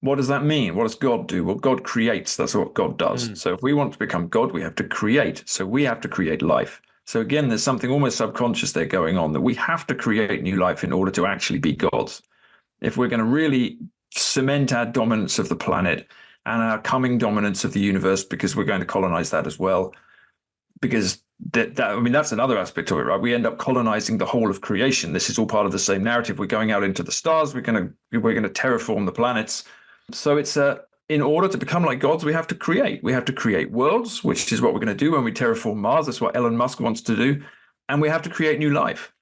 what does that mean? What does God do? Well, God creates. That's what God does. Mm. So if we want to become God, we have to create. So we have to create life. So again, there's something almost subconscious there going on, that we have to create new life in order to actually be gods. If we're going to really cement our dominance of the planet and our coming dominance of the universe, because we're going to colonize that as well, because I mean, that's another aspect of it, right? We end up colonizing the whole of creation. This is all part of the same narrative. We're going out into the stars. We're going to terraform the planets. So it's in order to become like gods, we have to create. We have to create worlds, which is what we're going to do when we terraform Mars. That's what Elon Musk wants to do, and we have to create new life.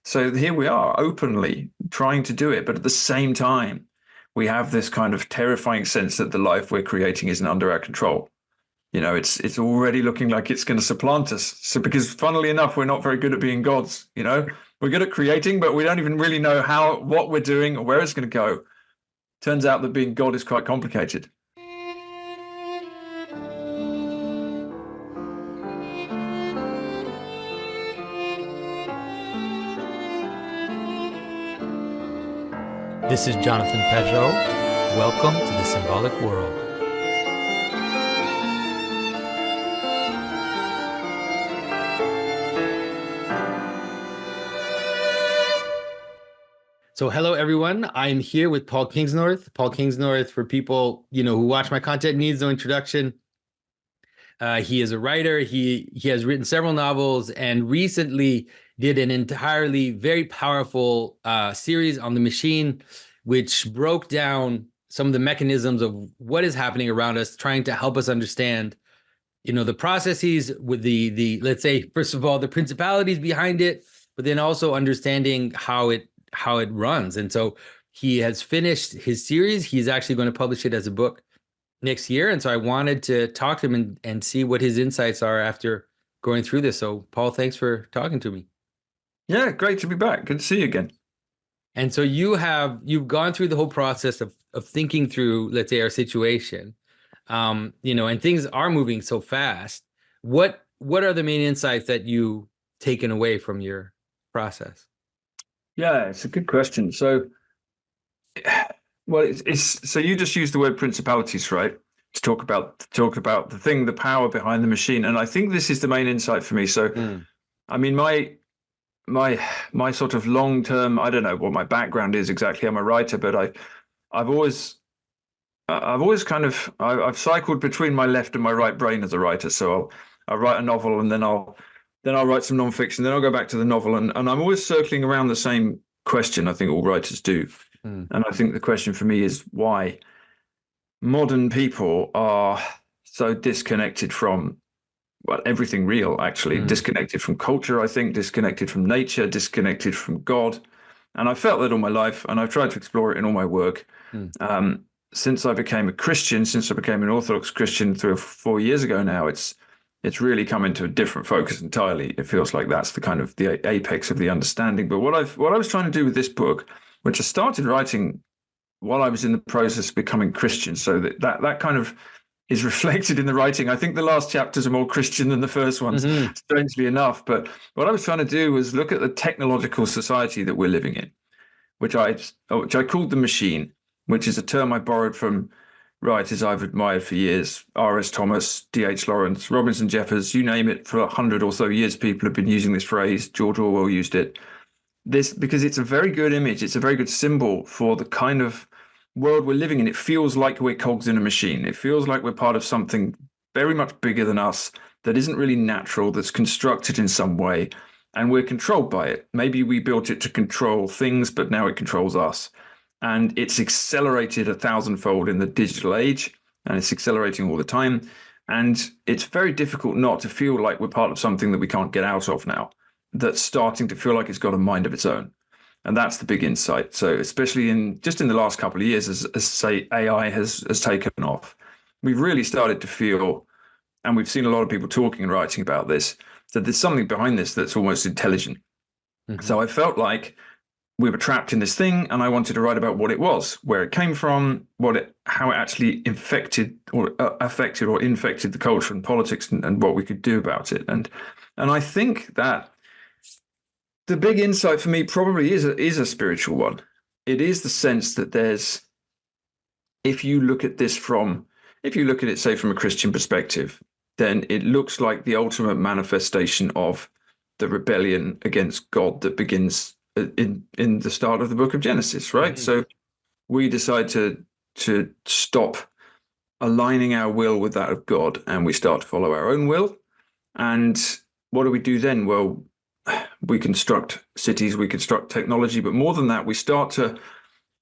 So here we are, openly trying to do it, but at the same time, we have this kind of terrifying sense that the life we're creating isn't under our control. It's already looking like it's going to supplant us. So because funnily enough, we're not very good at being gods. We're good at creating, but we don't even really know what we're doing or where it's going to go. Turns out that being God is quite complicated. This is Jonathan Pedro. Welcome to the Symbolic World. So hello, everyone. I'm here with Paul Kingsnorth. Paul Kingsnorth, for people who watch my content, needs no introduction. He is a writer. He has written several novels and recently did an entirely very powerful series on the machine, which broke down some of the mechanisms of what is happening around us, trying to help us understand, the processes with the let's say, first of all, the principalities behind it, but then also understanding how it runs. And so he has finished his series. He's actually going to publish it as a book next year. And so I wanted to talk to him and see what his insights are after going through this. So Paul, thanks for talking to me. Yeah, great to be back. Good to see you again. And so you've gone through the whole process of thinking through, let's say, our situation, and things are moving so fast. What are the main insights that you taken away from your process? Yeah, it's a good question. So, well, it's so you just used the word principalities, right? To talk about the power behind the machine, and I think this is the main insight for me. So, I mean, my sort of long term, I don't know what my background is exactly. I'm a writer, but I've always I've cycled between my left and my right brain as a writer. So I'll write a novel, and then I'll write some nonfiction, then I'll go back to the novel, and I'm always circling around the same question. I think all writers do, and I think the question for me is why modern people are so disconnected from, well, everything real, actually, disconnected from culture, I think, disconnected from nature, disconnected from God. And I felt that all my life, and I've tried to explore it in all my work. Since I became a Christian, since I became an Orthodox Christian 3 or 4 years ago now, it's really come into a different focus entirely. It feels like that's the kind of the apex of the understanding. But what I was trying to do with this book, which I started writing while I was in the process of becoming Christian, so that kind of is reflected in the writing. I think the last chapters are more Christian than the first ones, strangely enough. But what I was trying to do was look at the technological society that we're living in, which I called the machine, which is a term I borrowed from writers I've admired for years: R.S. Thomas, D.H. Lawrence, Robinson Jeffers, you name it. For 100 or so years, people have been using this phrase. George Orwell used it. This because it's a very good image. It's a very good symbol for the kind of world we're living in. It feels like we're cogs in a machine. It feels like we're part of something very much bigger than us that isn't really natural, that's constructed in some way, and we're controlled by it. Maybe we built it to control things, but now it controls us. And it's accelerated 1,000-fold in the digital age, and it's accelerating all the time. And it's very difficult not to feel like we're part of something that we can't get out of now, that's starting to feel like it's got a mind of its own. And that's the big insight. So especially in the last couple of years, as say AI has taken off, we've really started to feel, and we've seen a lot of people talking and writing about this, that there's something behind this that's almost intelligent. So I felt like we were trapped in this thing, and I wanted to write about what it was, where it came from, how it actually affected or infected the culture and politics, and what we could do about it. And I think that the big insight for me probably is a spiritual one. It is the sense that there's if you look at this if you look at it, say, from a Christian perspective, then it looks like the ultimate manifestation of the rebellion against God that begins in the start of the book of Genesis, right? Mm-hmm. So we decide to stop aligning our will with that of God, and we start to follow our own will. And what do we do then? Well, we construct cities, we construct technology, but more than that, we start to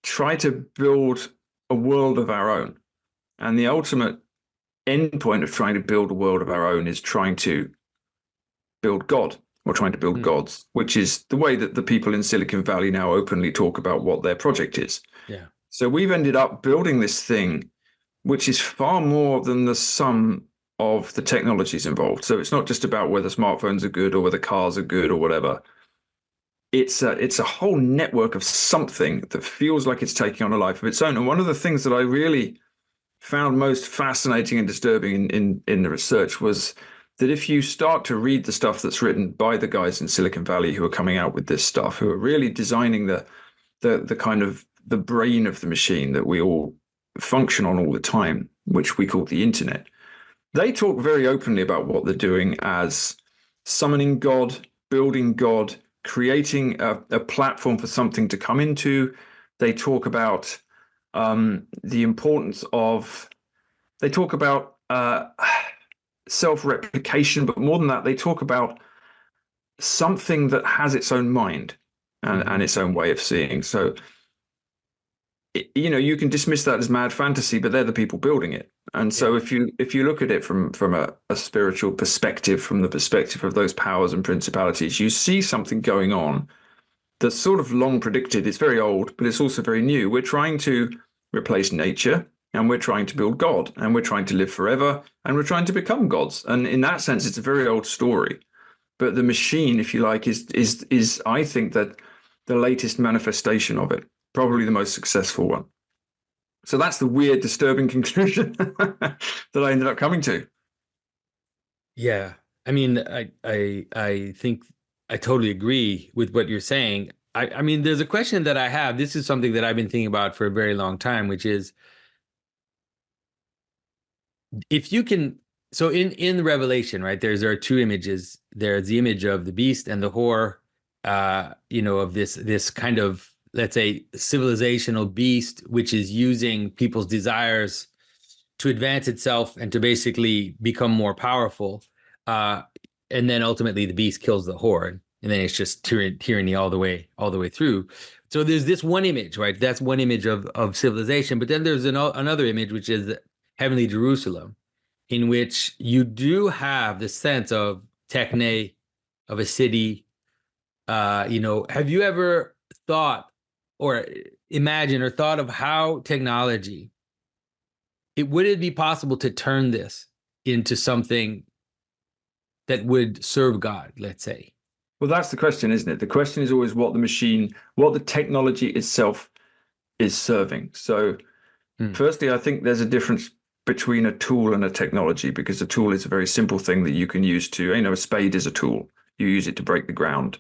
try to build a world of our own. And the ultimate end point of trying to build a world of our own is trying to build God, or trying to build gods, which is the way that the people in Silicon Valley now openly talk about what their project is. Yeah. So we've ended up building this thing, which is far more than the sum of the technologies involved. So it's not just about whether smartphones are good or whether cars are good or whatever. It's a whole network of something that feels like it's taking on a life of its own. And one of the things that I really found most fascinating and disturbing in the research was that if you start to read the stuff that's written by the guys in Silicon Valley who are coming out with this stuff, who are really designing the kind of the brain of the machine that we all function on all the time, which we call the internet, they talk very openly about what they're doing as summoning God, building God, creating a platform for something to come into. They talk about the importance of, they talk about self-replication, but more than that, they talk about something that has its own mind and its own way of seeing. So, you can dismiss that as mad fantasy, but they're the people building it. And so if you look at it from a spiritual perspective, from the perspective of those powers and principalities, you see something going on that's sort of long predicted. It's very old, but it's also very new. We're trying to replace nature, and we're trying to build God, and we're trying to live forever, and we're trying to become gods. And in that sense, it's a very old story. But the machine, if you like, is I think that the latest manifestation of it, probably the most successful one. So that's the weird, disturbing conclusion that I ended up coming to. Yeah. I mean, I think I totally agree with what you're saying. I mean, there's a question that I have. This is something that I've been thinking about for a very long time, which is, if you can, so in Revelation, right, there are two images. There's the image of the beast and the whore, of this kind of, let's say, civilizational beast, which is using people's desires to advance itself and to basically become more powerful. And then ultimately the beast kills the whore, and then it's just tyranny all the way through. So there's this one image, right? That's one image of civilization. But then there's another image, which is heavenly Jerusalem, in which you do have the sense of techne, of a city. Have you ever thought or imagined or thought of how technology, would it be possible to turn this into something that would serve God, let's say? Well, that's the question, isn't it? The question is always what the technology itself is serving. So, firstly, I think there's a difference between a tool and a technology, because a tool is a very simple thing that you can use to, a spade is a tool. You use it to break the ground.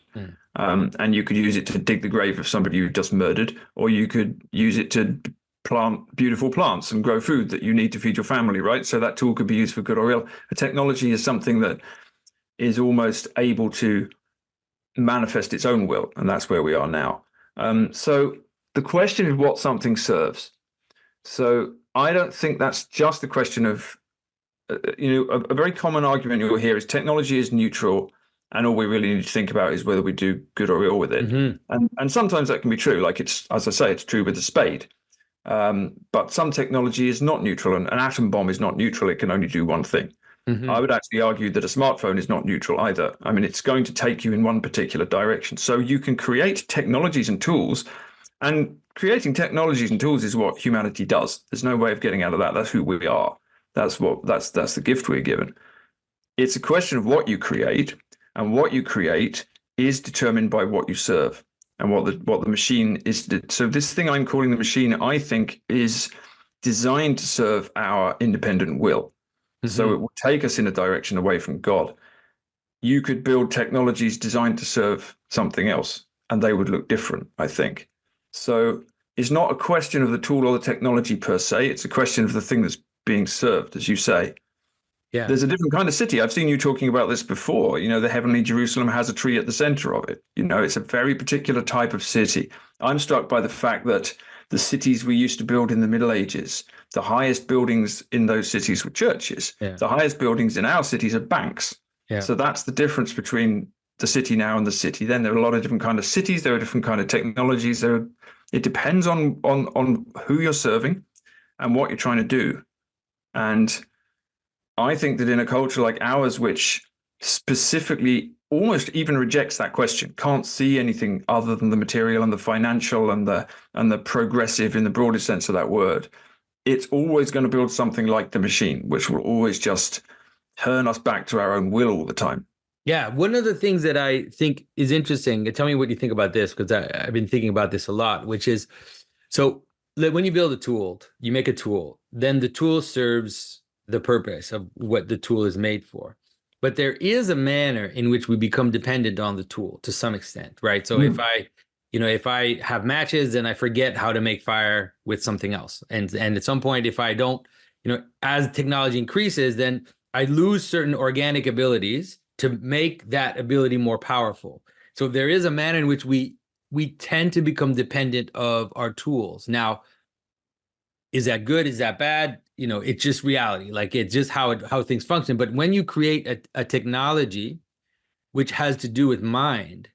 And you could use it to dig the grave of somebody you just murdered, or you could use it to plant beautiful plants and grow food that you need to feed your family, right? So that tool could be used for good or ill. A technology is something that is almost able to manifest its own will, and that's where we are now. So the question is what something serves. So I don't think that's just a question of, a very common argument you'll hear is technology is neutral, and all we really need to think about is whether we do good or ill with it. And sometimes that can be true. Like, it's, as I say, it's true with the spade. But some technology is not neutral, and an atom bomb is not neutral. It can only do one thing. I would actually argue that a smartphone is not neutral either. I mean, it's going to take you in one particular direction. So you can create technologies and tools, and creating technologies and tools is what humanity does. There's no way of getting out of that. That's who we are. That's the gift we're given. It's a question of what you create, and what you create is determined by what you serve and what the machine is. So this thing I'm calling the machine, I think, is designed to serve our independent will. So it will take us in a direction away from God. You could build technologies designed to serve something else, and they would look different, I think. So is not a question of the tool or the technology per se. It's a question of the thing that's being served, as you say. Yeah. There's a different kind of city. I've seen you talking about this before. The heavenly Jerusalem has a tree at the center of it. It's a very particular type of city. I'm struck by the fact that the cities we used to build in the Middle Ages, the highest buildings in those cities were churches. Yeah. The highest buildings in our cities are banks. Yeah. So that's the difference between the city now and the city then. There are a lot of different kind of cities. There are different kind of technologies. It depends on who you're serving and what you're trying to do. And I think that in a culture like ours, which specifically almost even rejects that question, can't see anything other than the material and the financial and the progressive in the broadest sense of that word, it's always going to build something like the machine, which will always just turn us back to our own will all the time. Yeah. One of the things that I think is interesting, and tell me what you think about this, because I've been thinking about this a lot, which is, so when you build a tool, you make a tool, then the tool serves the purpose of what the tool is made for. But there is a manner in which we become dependent on the tool to some extent, right? So if I have matches, then I forget how to make fire with something else. And at some point, if I don't, as technology increases, then I lose certain organic abilities to make that ability more powerful. So there is a manner in which we tend to become dependent of our tools. Now, is that good? Is that bad? It's just reality. Like, it's just how things function. But when you create a technology which has to do with mind,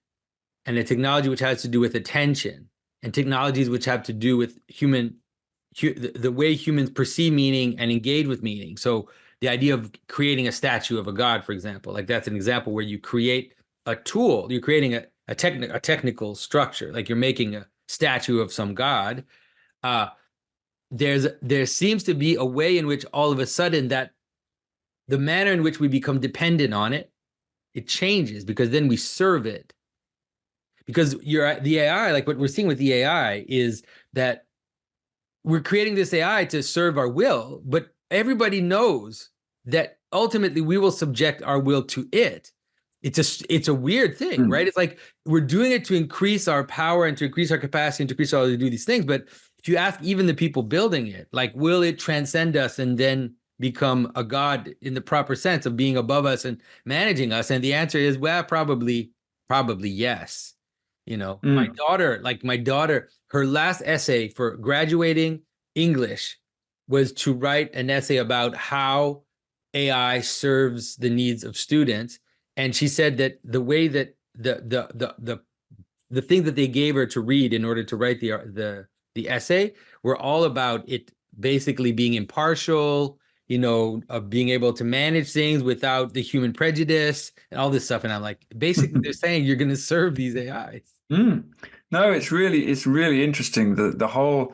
and a technology which has to do with attention, and technologies which have to do with the way humans perceive meaning and engage with meaning. So the idea of creating a statue of a god, for example, like that's an example where you create a tool, you're creating a technical structure, like you're making a statue of some god. There seems to be a way in which all of a sudden that the manner in which we become dependent on it, it changes, because then we serve it. Because the AI, like what we're seeing with the AI, is that we're creating this AI to serve our will, but everybody knows that ultimately we will subject our will to it. It's a weird thing, right? It's like we're doing it to increase our power and to increase our capacity and to increase our ability to do these things. But if you ask even the people building it, like, will it transcend us and then become a god in the proper sense of being above us and managing us? And the answer is, well, probably yes. My daughter, her last essay for graduating English was to write an essay about how AI serves the needs of students. And she said that the way that the thing that they gave her to read in order to write the essay were all about it basically being impartial, of being able to manage things without the human prejudice and all this stuff. And I'm like, basically they're saying you're going to serve these AIs. No, it's really interesting, the whole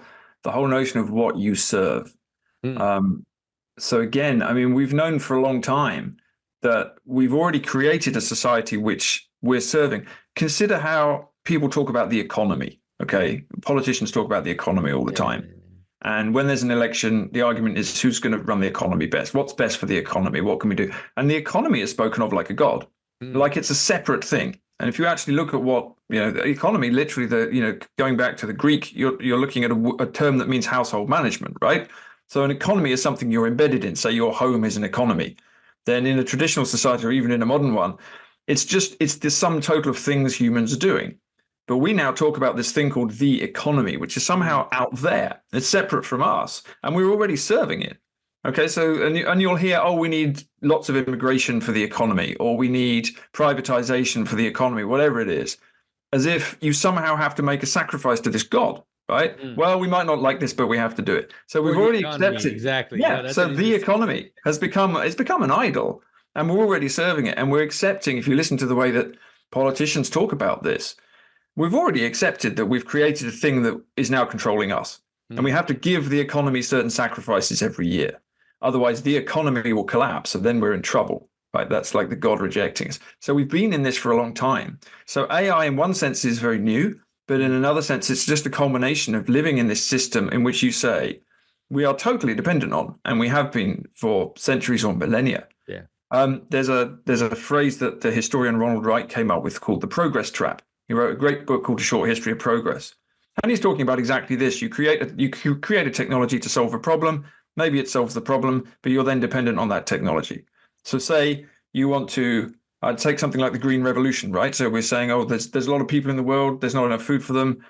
notion of what you serve. So again, I mean, we've known for a long time that we've already created a society which we're serving. Consider how people talk about the economy. Okay, politicians talk about the economy all the time. And when there's an election, the argument is who's going to run the economy best? What's best for the economy? What can we do? And the economy is spoken of like a god, like it's a separate thing. And if you actually look at what, the economy, literally going back to the Greek, you're looking at a term that means household management, right? So an economy is something you're embedded in. Say your home is an economy. Then in a traditional society, or even in a modern one, it's the sum total of things humans are doing. But we now talk about this thing called the economy, which is somehow out there. It's separate from us, and we're already serving it. Okay, so and you'll hear, we need lots of immigration for the economy, or we need privatization for the economy, whatever it is, as if you somehow have to make a sacrifice to this god, right? Well, we might not like this, but we have to do it. So we've already accepted. Exactly. Yeah. So the economy has become an idol, and we're already serving it, and we're accepting. If you listen to the way that politicians talk about this, we've already accepted that we've created a thing that is now controlling us, and we have to give the economy certain sacrifices every year. Otherwise, the economy will collapse, and then we're in trouble, right? That's like the God rejecting us. So we've been in this for a long time. So AI, in one sense, is very new, but in another sense, it's just a culmination of living in this system in which you say we are totally dependent on, and we have been for centuries or millennia. Yeah. There's a phrase that the historian Ronald Wright came up with called the progress trap. He wrote a great book called A Short History of Progress. And he's talking about exactly this. You create a technology to solve a problem. Maybe it solves the problem, but you're then dependent on that technology. So say you want to take something like the Green Revolution, right? So we're saying, oh, there's a lot of people in the world, there's not enough food for them.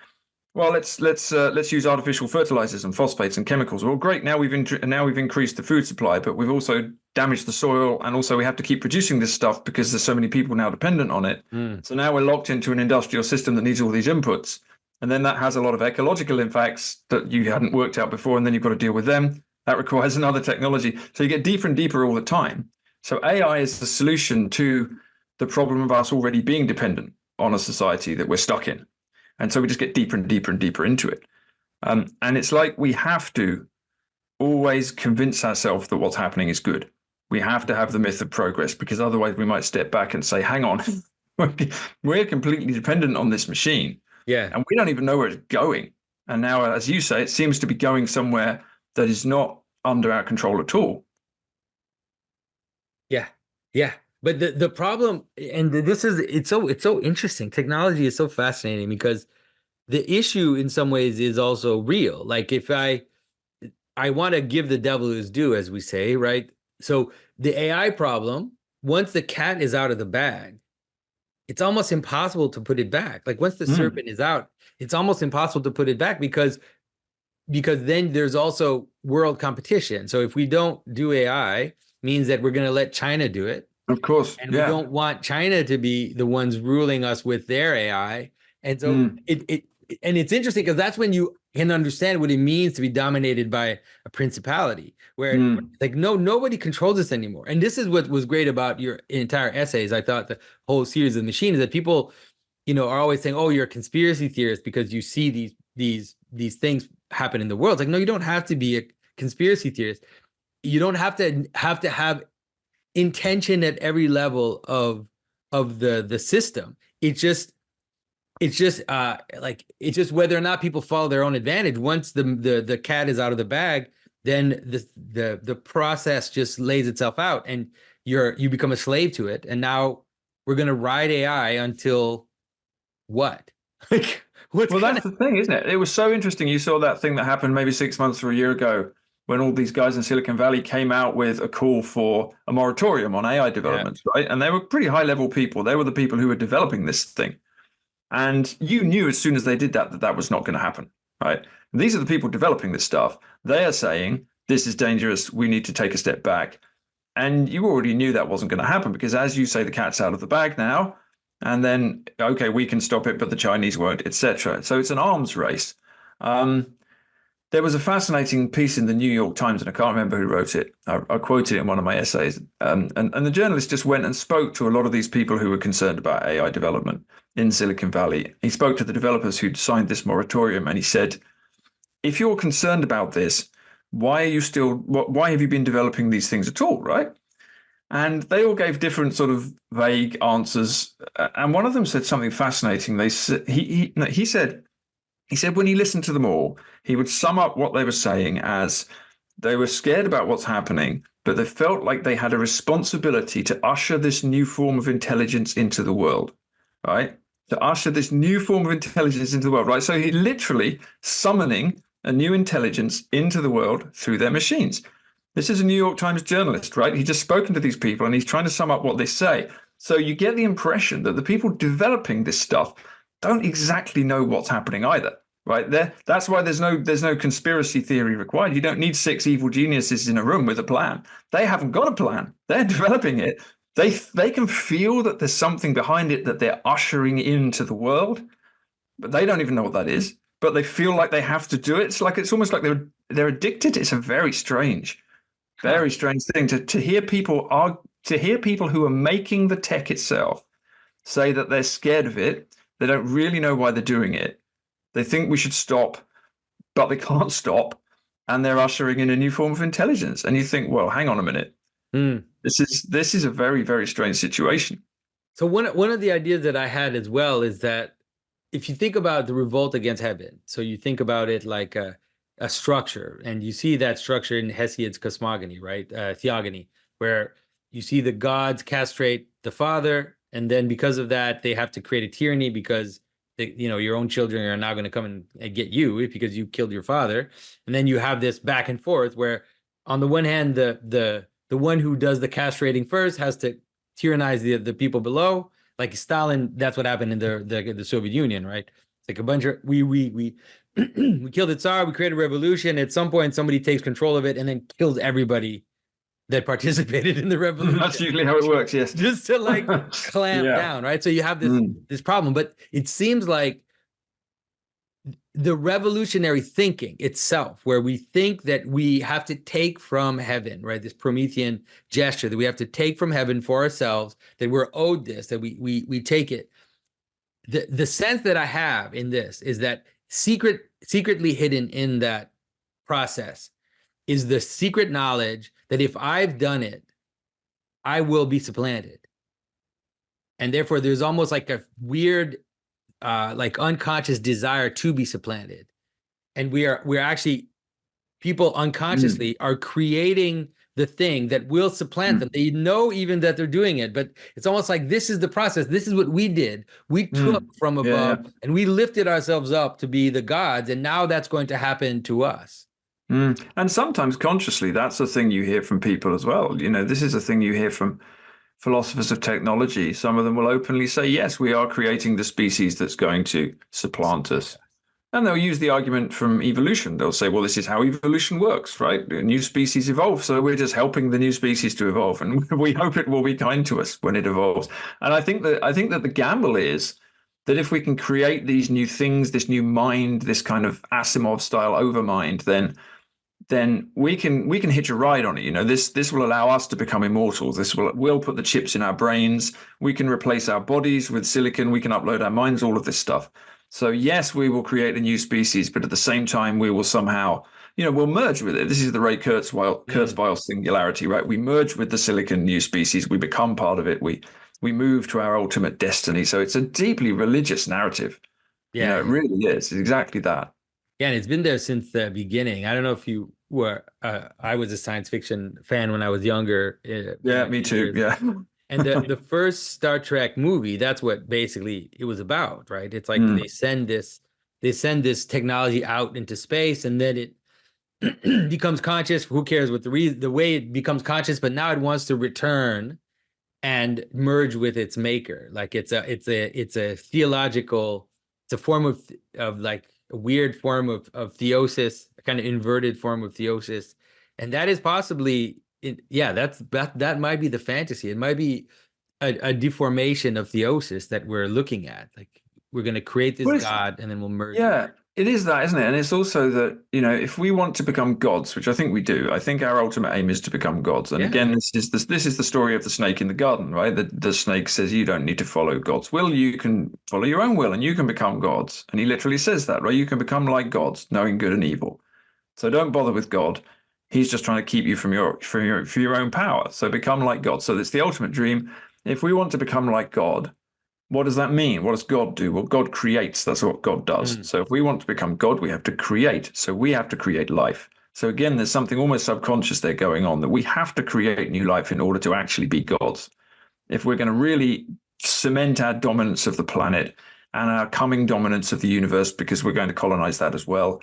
Well, let's use artificial fertilizers and phosphates and chemicals. Well, great. Now we've increased the food supply, but we've also damaged the soil, and also we have to keep producing this stuff because there's so many people now dependent on it. So now we're locked into an industrial system that needs all these inputs, and then that has a lot of ecological impacts that you hadn't worked out before, and then you've got to deal with them. That requires another technology. So you get deeper and deeper all the time. So AI is the solution to the problem of us already being dependent on a society that we're stuck in. And so we just get deeper and deeper and deeper into it. And it's like we have to always convince ourselves that what's happening is good. We have to have the myth of progress, because otherwise we might step back and say, hang on, we're completely dependent on this machine. Yeah. And we don't even know where it's going. And now, as you say, it seems to be going somewhere that is not under our control at all. Yeah. Yeah. But the problem, and it's so interesting. Technology is so fascinating because the issue in some ways is also real. Like if I want to give the devil his due, as we say, right? So the AI problem, once the cat is out of the bag, it's almost impossible to put it back. Like once the serpent is out, it's almost impossible to put it back because then there's also world competition. So if we don't do AI, means that we're going to let China do it. Of course. And we don't want China to be the ones ruling us with their AI. And so it's interesting because that's when you can understand what it means to be dominated by a principality, where like nobody controls us anymore. And this is what was great about your entire essays. I thought the whole series of Machine is that people, are always saying, oh, you're a conspiracy theorist because you see these things happen in the world. It's like, no, you don't have to be a conspiracy theorist. You don't have to have intention at every level of the system. It's just whether or not people follow their own advantage. Once the cat is out of the bag, then the process just lays itself out, and you become a slave to it. And now we're going to ride AI until what? Like, that's the thing, isn't it? It was so interesting. You saw that thing that happened maybe 6 months or a year ago, when all these guys in Silicon Valley came out with a call for a moratorium on AI developments, right? And they were pretty high-level people. They were the people who were developing this thing. And you knew as soon as they did that was not going to happen, right? And these are the people developing this stuff. They are saying, this is dangerous. We need to take a step back. And you already knew that wasn't going to happen because, as you say, the cat's out of the bag now. And then, okay, we can stop it, but the Chinese won't, etc. So it's an arms race. There was a fascinating piece in the New York Times, and I can't remember who wrote it. I quoted it in one of my essays. And the journalist just went and spoke to a lot of these people who were concerned about AI development in Silicon Valley. He spoke to the developers who'd signed this moratorium, and he said, if you're concerned about this, why have you been developing these things at all, right? And they all gave different sort of vague answers. And one of them said something fascinating. He said when he listened to them all, he would sum up what they were saying as they were scared about what's happening, but they felt like they had a responsibility to usher this new form of intelligence into the world, right? To usher this new form of intelligence into the world, right? So he literally summoning a new intelligence into the world through their machines. This is a New York Times journalist, right? He's just spoken to these people and he's trying to sum up what they say. So you get the impression that the people developing this stuff don't exactly know what's happening either, right? That's why there's no conspiracy theory required. You don't need 6 evil geniuses in a room with a plan. They haven't got a plan. They're developing it. They can feel that there's something behind it that they're ushering into the world, but they don't even know what that is. But they feel like they have to do it. It's almost like they're addicted. It's a very strange thing to hear people who are making the tech itself say that they're scared of it. They don't really know why they're doing it. They think we should stop, but they can't stop, and they're ushering in a new form of intelligence. And you think, well, hang on a minute. This is a very, very strange situation. So one of the ideas that I had as well is that if you think about the revolt against heaven, so you think about it like a structure, and you see that structure in Hesiod's cosmogony, right? Theogony, where you see the gods castrate the father, and then because of that, they have to create a tyranny because your own children are now going to come and get you because you killed your father. And then you have this back and forth where on the one hand, the one who does the castrating first has to tyrannize the people below. Like Stalin, that's what happened in the Soviet Union, right? It's like a bunch of we killed the Tsar, we created a revolution. At some point, somebody takes control of it and then kills everybody that participated in the revolution. That's usually how it works, yes. Just to like clamp down, right? So you have this problem, but it seems like the revolutionary thinking itself, where we think that we have to take from heaven, right? This Promethean gesture that we have to take from heaven for ourselves, that we're owed this, that we take it. The sense that I have in this is that secretly hidden in that process is the secret knowledge that if I've done it, I will be supplanted. And therefore there's almost like a weird like unconscious desire to be supplanted. And we're actually, people unconsciously are creating the thing that will supplant them. They know even that they're doing it, but it's almost like this is the process. This is what we did. We took from above and we lifted ourselves up to be the gods. And now that's going to happen to us. And sometimes consciously, that's a thing you hear from people as well. This is a thing you hear from philosophers of technology. Some of them will openly say, yes, we are creating the species that's going to supplant us. And they'll use the argument from evolution. They'll say, well, this is how evolution works, right? New species evolve, so we're just helping the new species to evolve, and we hope it will be kind to us when it evolves. And I think that the gamble is that if we can create these new things, this new mind, this kind of Asimov-style overmind, then we can hitch a ride on it. This will allow us to become immortals. This will put the chips in our brains. We can replace our bodies with silicon. We can upload our minds, all of this stuff. So yes, we will create a new species, but at the same time, we will somehow, we'll merge with it. This is the Ray Kurzweil singularity, right? We merge with the silicon new species. We become part of it. We move to our ultimate destiny. So it's a deeply religious narrative. Yeah, it really is. It's exactly that. Yeah, and it's been there since the beginning. I don't know if you were, I was a science fiction fan when I was younger. Yeah, me too. Yeah. And the first Star Trek movie, that's what basically it was about, right? It's like they send this technology out into space, and then it becomes conscious. Who cares what the way it becomes conscious, but now it wants to return and merge with its maker. Like it's a theological, it's a form of like a weird form of theosis, a kind of inverted form of theosis. And that is possibly, that might be the fantasy. It might be a deformation of theosis that we're looking at. Like we're going to create this God and then we'll merge. Yeah, it is that, isn't it? And it's also that, if we want to become gods, which I think we do, I think our ultimate aim is to become gods. And again, this is the story of the snake in the garden, right? The snake says, you don't need to follow God's will. You can follow your own will and you can become gods. And he literally says that, right? You can become like gods, knowing good and evil. So don't bother with God. He's just trying to keep you from your own power. So become like God. So it's the ultimate dream. If we want to become like God, what does that mean? What does God do? Well, God creates. That's what God does. So if we want to become God, we have to create. So we have to create life. So again, there's something almost subconscious there going on, that we have to create new life in order to actually be gods. If we're going to really cement our dominance of the planet and our coming dominance of the universe, because we're going to colonize that as well,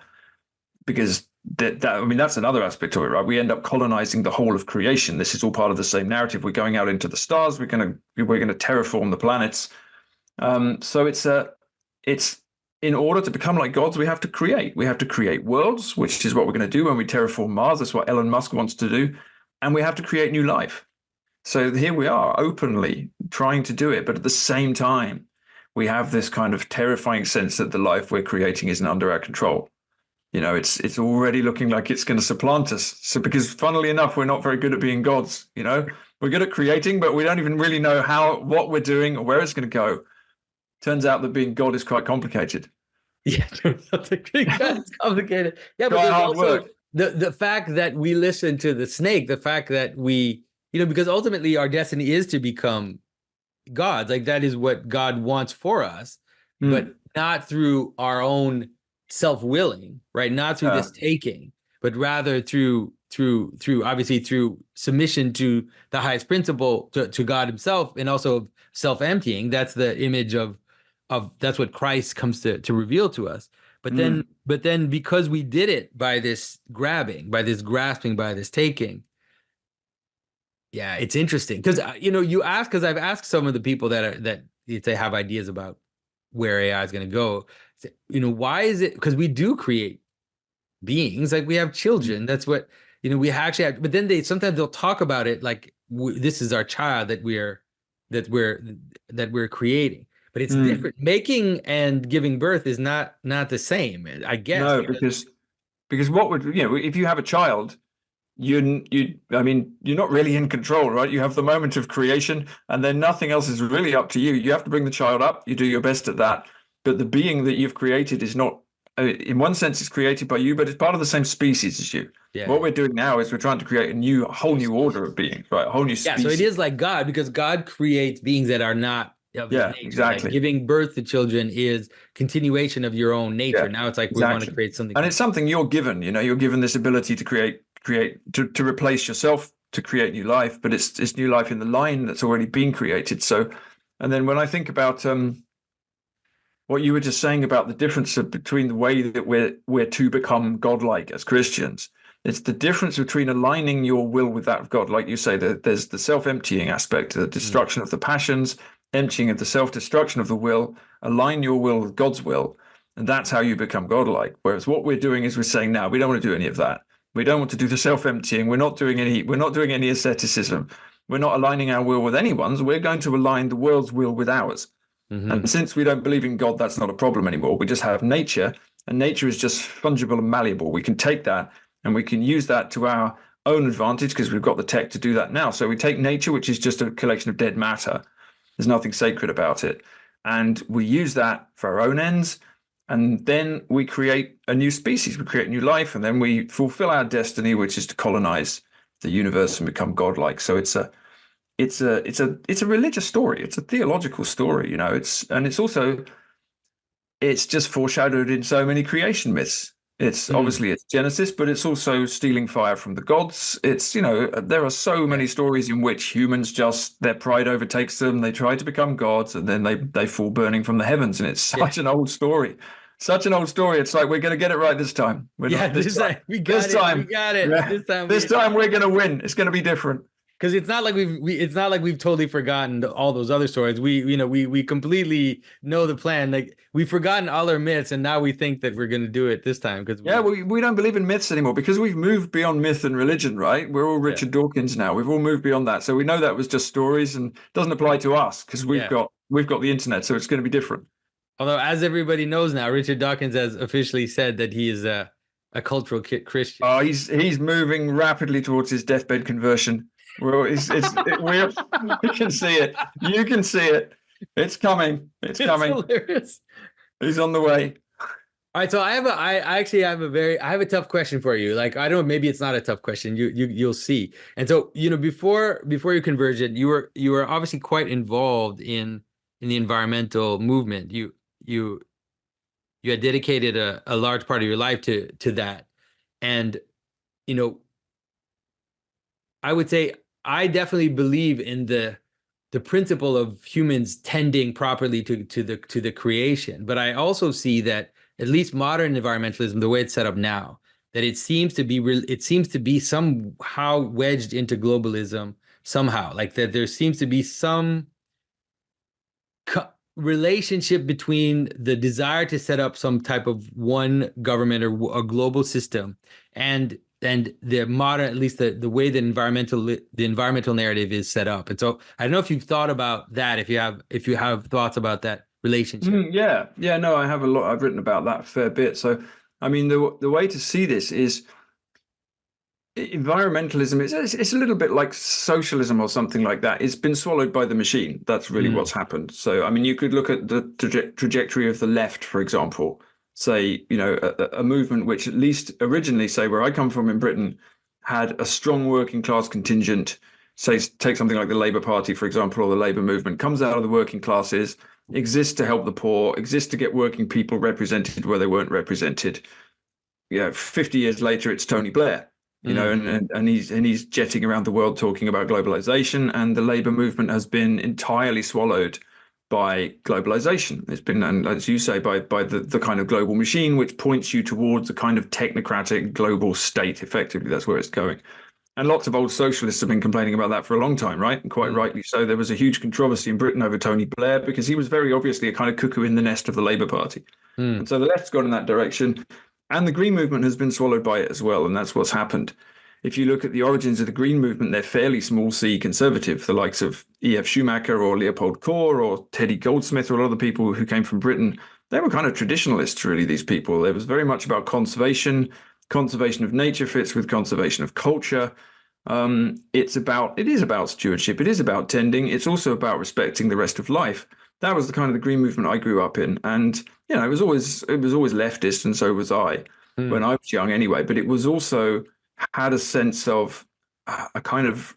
because that's another aspect of it, right? We end up colonizing the whole of creation. This is all part of the same narrative. We're going out into the stars. We're going to terraform the planets. So it's in order to become like gods, we have to create. We have to create worlds, which is what we're going to do when we terraform Mars. That's what Elon Musk wants to do, and we have to create new life. So here we are, openly trying to do it, but at the same time, we have this kind of terrifying sense that the life we're creating isn't under our control. It's already looking like it's going to supplant us. So because funnily enough, we're not very good at being gods. We're good at creating, but we don't even really know what we're doing or where it's going to go. Turns out that being God is quite complicated. Yeah, it's complicated. Yeah, but there's also the fact that we listen to the snake, the fact that we, because ultimately our destiny is to become gods. Like that is what God wants for us, but not through our own self-willing, right? Not through this taking, but rather through obviously through submission to the highest principle, to God himself, and also self-emptying. That's the image of that's what Christ comes to reveal to us. But then because we did it by this grabbing, by this grasping, by this taking, yeah, it's interesting because you ask, because I've asked some of the people that they have ideas about where AI is going to go. Why is it? Because we do create beings, like we have children. That's what we actually have. But then sometimes they'll talk about it like this is our child that we're creating. But it's different. Making and giving birth is not the same, I guess. No, because what would if you have a child, I mean, you're not really in control, right? You have the moment of creation, and then nothing else is really up to you. You have to bring the child up. You do your best at that, but the being that you've created is not. In one sense, it's created by you, but it's part of the same species as you. Yeah. What we're doing now is we're trying to create a whole new order of beings, right? A whole new species. Yeah, so it is like God, because God creates beings that are not of his nature. Exactly. Like giving birth to children is continuation of your own nature. Yeah, now it's like we want to create something. And it's something you're given. You're given this ability to create to replace yourself, to create new life, but it's new life in the line that's already been created. So, and then when I think about what you were just saying about the difference between the way that we're to become godlike as Christians, it's the difference between aligning your will with that of God. Like you say, that there's the self-emptying aspect, the destruction of the passions, emptying of the self-destruction of the will, align your will with God's will, and that's how you become godlike. Whereas what we're doing is we're saying, no, we don't want to do any of that. We don't want to do the self-emptying. We're not doing any asceticism. We're not aligning our will with anyone's. We're going to align the world's will with ours. And since we don't believe in God, that's not a problem anymore. We just have nature, and nature is just fungible and malleable. We can take that and we can use that to our own advantage because we've got the tech to do that now. So we take nature, which is just a collection of dead matter. There's nothing sacred about it. And we use that for our own ends. And then we create a new species, we create new life, and then we fulfill our destiny, which is to colonize the universe and become godlike. So it's a religious story. It's a theological story, it's just foreshadowed in so many creation myths. It's obviously it's Genesis, but it's also stealing fire from the gods. It's, there are so many stories in which humans their pride overtakes them. They try to become gods, and then they fall burning from the heavens. And it's such an old story. Such an old story. It's like, we're going to get it right this time. We got it. Yeah. This time we're going to win. It's going to be different. Because it's not like we've totally forgotten all those other stories. We completely know the plan. Like, we've forgotten all our myths, and now we think that we're going to do it this time. Because we don't believe in myths anymore because we've moved beyond myth and religion, right? We're all Richard Dawkins now. We've all moved beyond that, so we know that was just stories and doesn't apply to us because we've got the internet, so it's going to be different. Although, as everybody knows now, Richard Dawkins has officially said that he is a cultural Christian. Oh, he's moving rapidly towards his deathbed conversion. Well, you can see it. You can see it. It's coming. It's coming. Hilarious. He's on the way. All right. So I have a tough question for you. Like, I don't know, maybe it's not a tough question. You'll see. And so, before your conversion, you were obviously quite involved in the environmental movement. You had dedicated a large part of your life to that. And, I would say I definitely believe in the principle of humans tending properly to the creation. But I also see that at least modern environmentalism, the way it's set up now, that it seems to be somehow wedged into globalism somehow. Like that there seems to be some relationship between the desire to set up some type of one government or a global system and the modern, at least the way the environmental narrative is set up. And so I don't know if you've thought about that, if you have thoughts about that relationship. No, I have a lot. I've written about that a fair bit. So, I mean, the way to see this is environmentalism. It's a little bit like socialism or something like that. It's been swallowed by the machine. That's really what's happened. So, I mean, you could look at the trajectory of the left, for example. Say, a movement which at least originally, say where I come from in Britain, had a strong working class contingent. Say, take something like the Labour Party, for example, or the Labour movement, comes out of the working classes, exists to help the poor, exists to get working people represented where they weren't represented. 50 years later, it's Tony Blair, and he's jetting around the world talking about globalization, and the Labour movement has been entirely swallowed by globalization. It's been, and as you say, by the kind of global machine, which points you towards a kind of technocratic global state. Effectively, that's where it's going. And lots of old socialists have been complaining about that for a long time, right? And quite rightly so. There was a huge controversy in Britain over Tony Blair because he was very obviously a kind of cuckoo in the nest of the Labour Party. And so the left's gone in that direction. And the Green movement has been swallowed by it as well. And that's what's happened. If you look at the origins of the Green movement, they're fairly small C conservative, the likes of E.F. Schumacher or Leopold Kohr or Teddy Goldsmith or a lot of the people who came from Britain. They were kind of traditionalists, really, these people. It was very much about conservation. Conservation of nature fits with conservation of culture. It is about stewardship. It is about tending. It's also about respecting the rest of life. That was the kind of the Green movement I grew up in. And, it was always leftist, and so was I when I was young anyway. But it was also had a sense of a kind of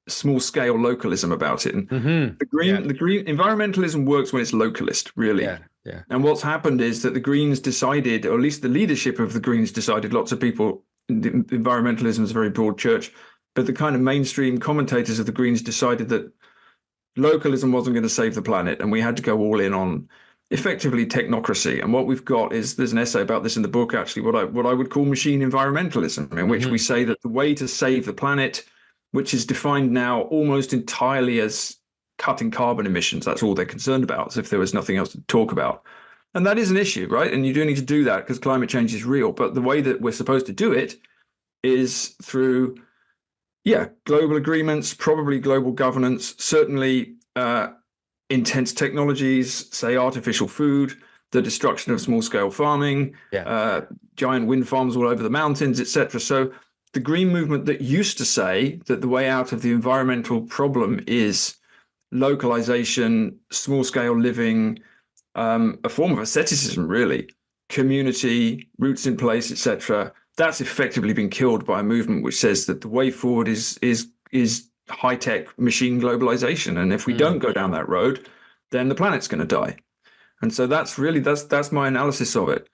small scale localism about it. And the green environmentalism works when it's localist, really. Yeah. And what's happened is that the Greens decided, or at least the leadership of the Greens decided, lots of people, environmentalism is a very broad church, but the kind of mainstream commentators of the Greens decided that localism wasn't going to save the planet, and we had to go all in on effectively technocracy. And what we've got is, there's an essay about this in the book, actually, what I would call machine environmentalism, in which we say that the way to save the planet, which is defined now almost entirely as cutting carbon emissions, that's all they're concerned about, as if there was nothing else to talk about. And that is an issue, right? And you do need to do that because climate change is real. But the way that we're supposed to do it is through, global agreements, probably global governance, certainly intense technologies, say artificial food, the destruction of small-scale farming, giant wind farms all over the mountains, etc. So the Green movement that used to say that the way out of the environmental problem is localization, small-scale living, a form of asceticism, really, community, roots in place, etc. That's effectively been killed by a movement which says that the way forward is high-tech machine globalization. And if we don't go down that road, then the planet's going to die. And so that's my analysis of it.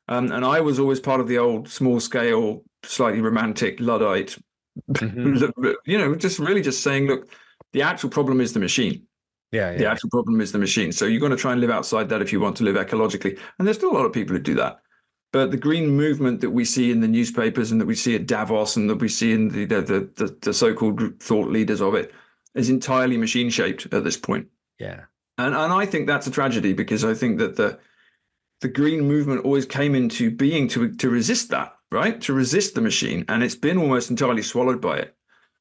And I was always part of the old small-scale, slightly romantic Luddite, just saying, look, the actual problem is the machine. The actual problem is the machine. So you're going to try and live outside that if you want to live ecologically. And there's still a lot of people who do that. But the Green movement that we see in the newspapers and that we see at Davos and that we see in the so-called thought leaders of it is entirely machine-shaped at this point. Yeah. And I think that's a tragedy, because I think that the Green movement always came into being to resist that, right? To resist the machine. And it's been almost entirely swallowed by it,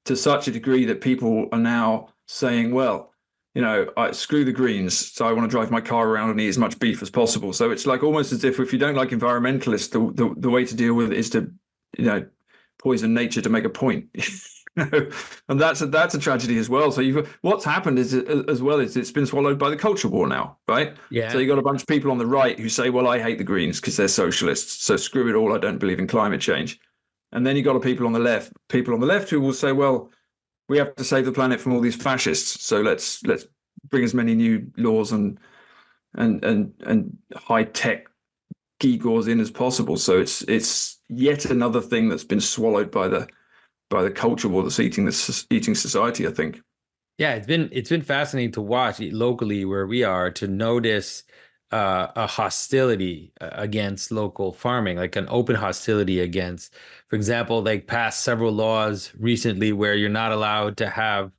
to such a degree that people are now saying, well, screw the Greens, so I want to drive my car around and eat as much beef as possible. So it's like almost as if you don't like environmentalists, the way to deal with it is to, poison nature to make a point. And that's a tragedy as well. So what's happened is it's been swallowed by the culture war now, right? Yeah. So you got a bunch of people on the right who say, well, I hate the Greens because they're socialists, so screw it all, I don't believe in climate change. And then you got people on the left who will say, well, we have to save the planet from all these fascists, so let's bring as many new laws and high tech gewgaws in as possible. So it's yet another thing that's been swallowed by the culture war that's eating society, I think. Yeah, it's been fascinating to watch locally where we are, to notice a hostility against local farming, like an open hostility against, for example, like passed several laws recently where you're not allowed to have,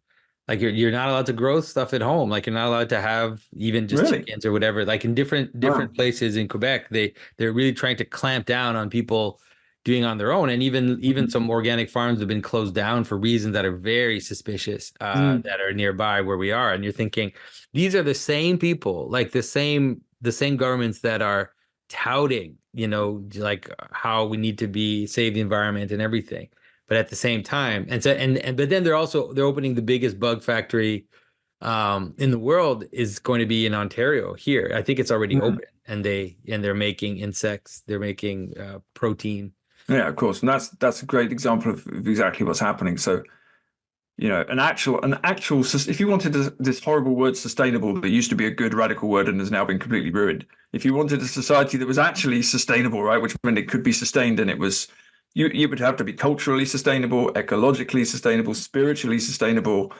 like you're not allowed to grow stuff at home, like you're not allowed to have even just chickens or whatever. Like in different places in Quebec, they're really trying to clamp down on people doing on their own, and even some organic farms have been closed down for reasons that are very suspicious that are nearby where we are. And you're thinking, these are the same people, like the same governments that are touting, like how we need to save the environment and everything. But at the same time, but then they're opening the biggest bug factory in the world is going to be in Ontario here. I think it's already open, and they're making insects, they're making protein. Yeah, of course. And that's a great example of exactly what's happening. So, an actual, if you wanted this horrible word sustainable that used to be a good radical word and has now been completely ruined. If you wanted a society that was actually sustainable, right, which meant it could be sustained, and it was, you would have to be culturally sustainable, ecologically sustainable, spiritually sustainable,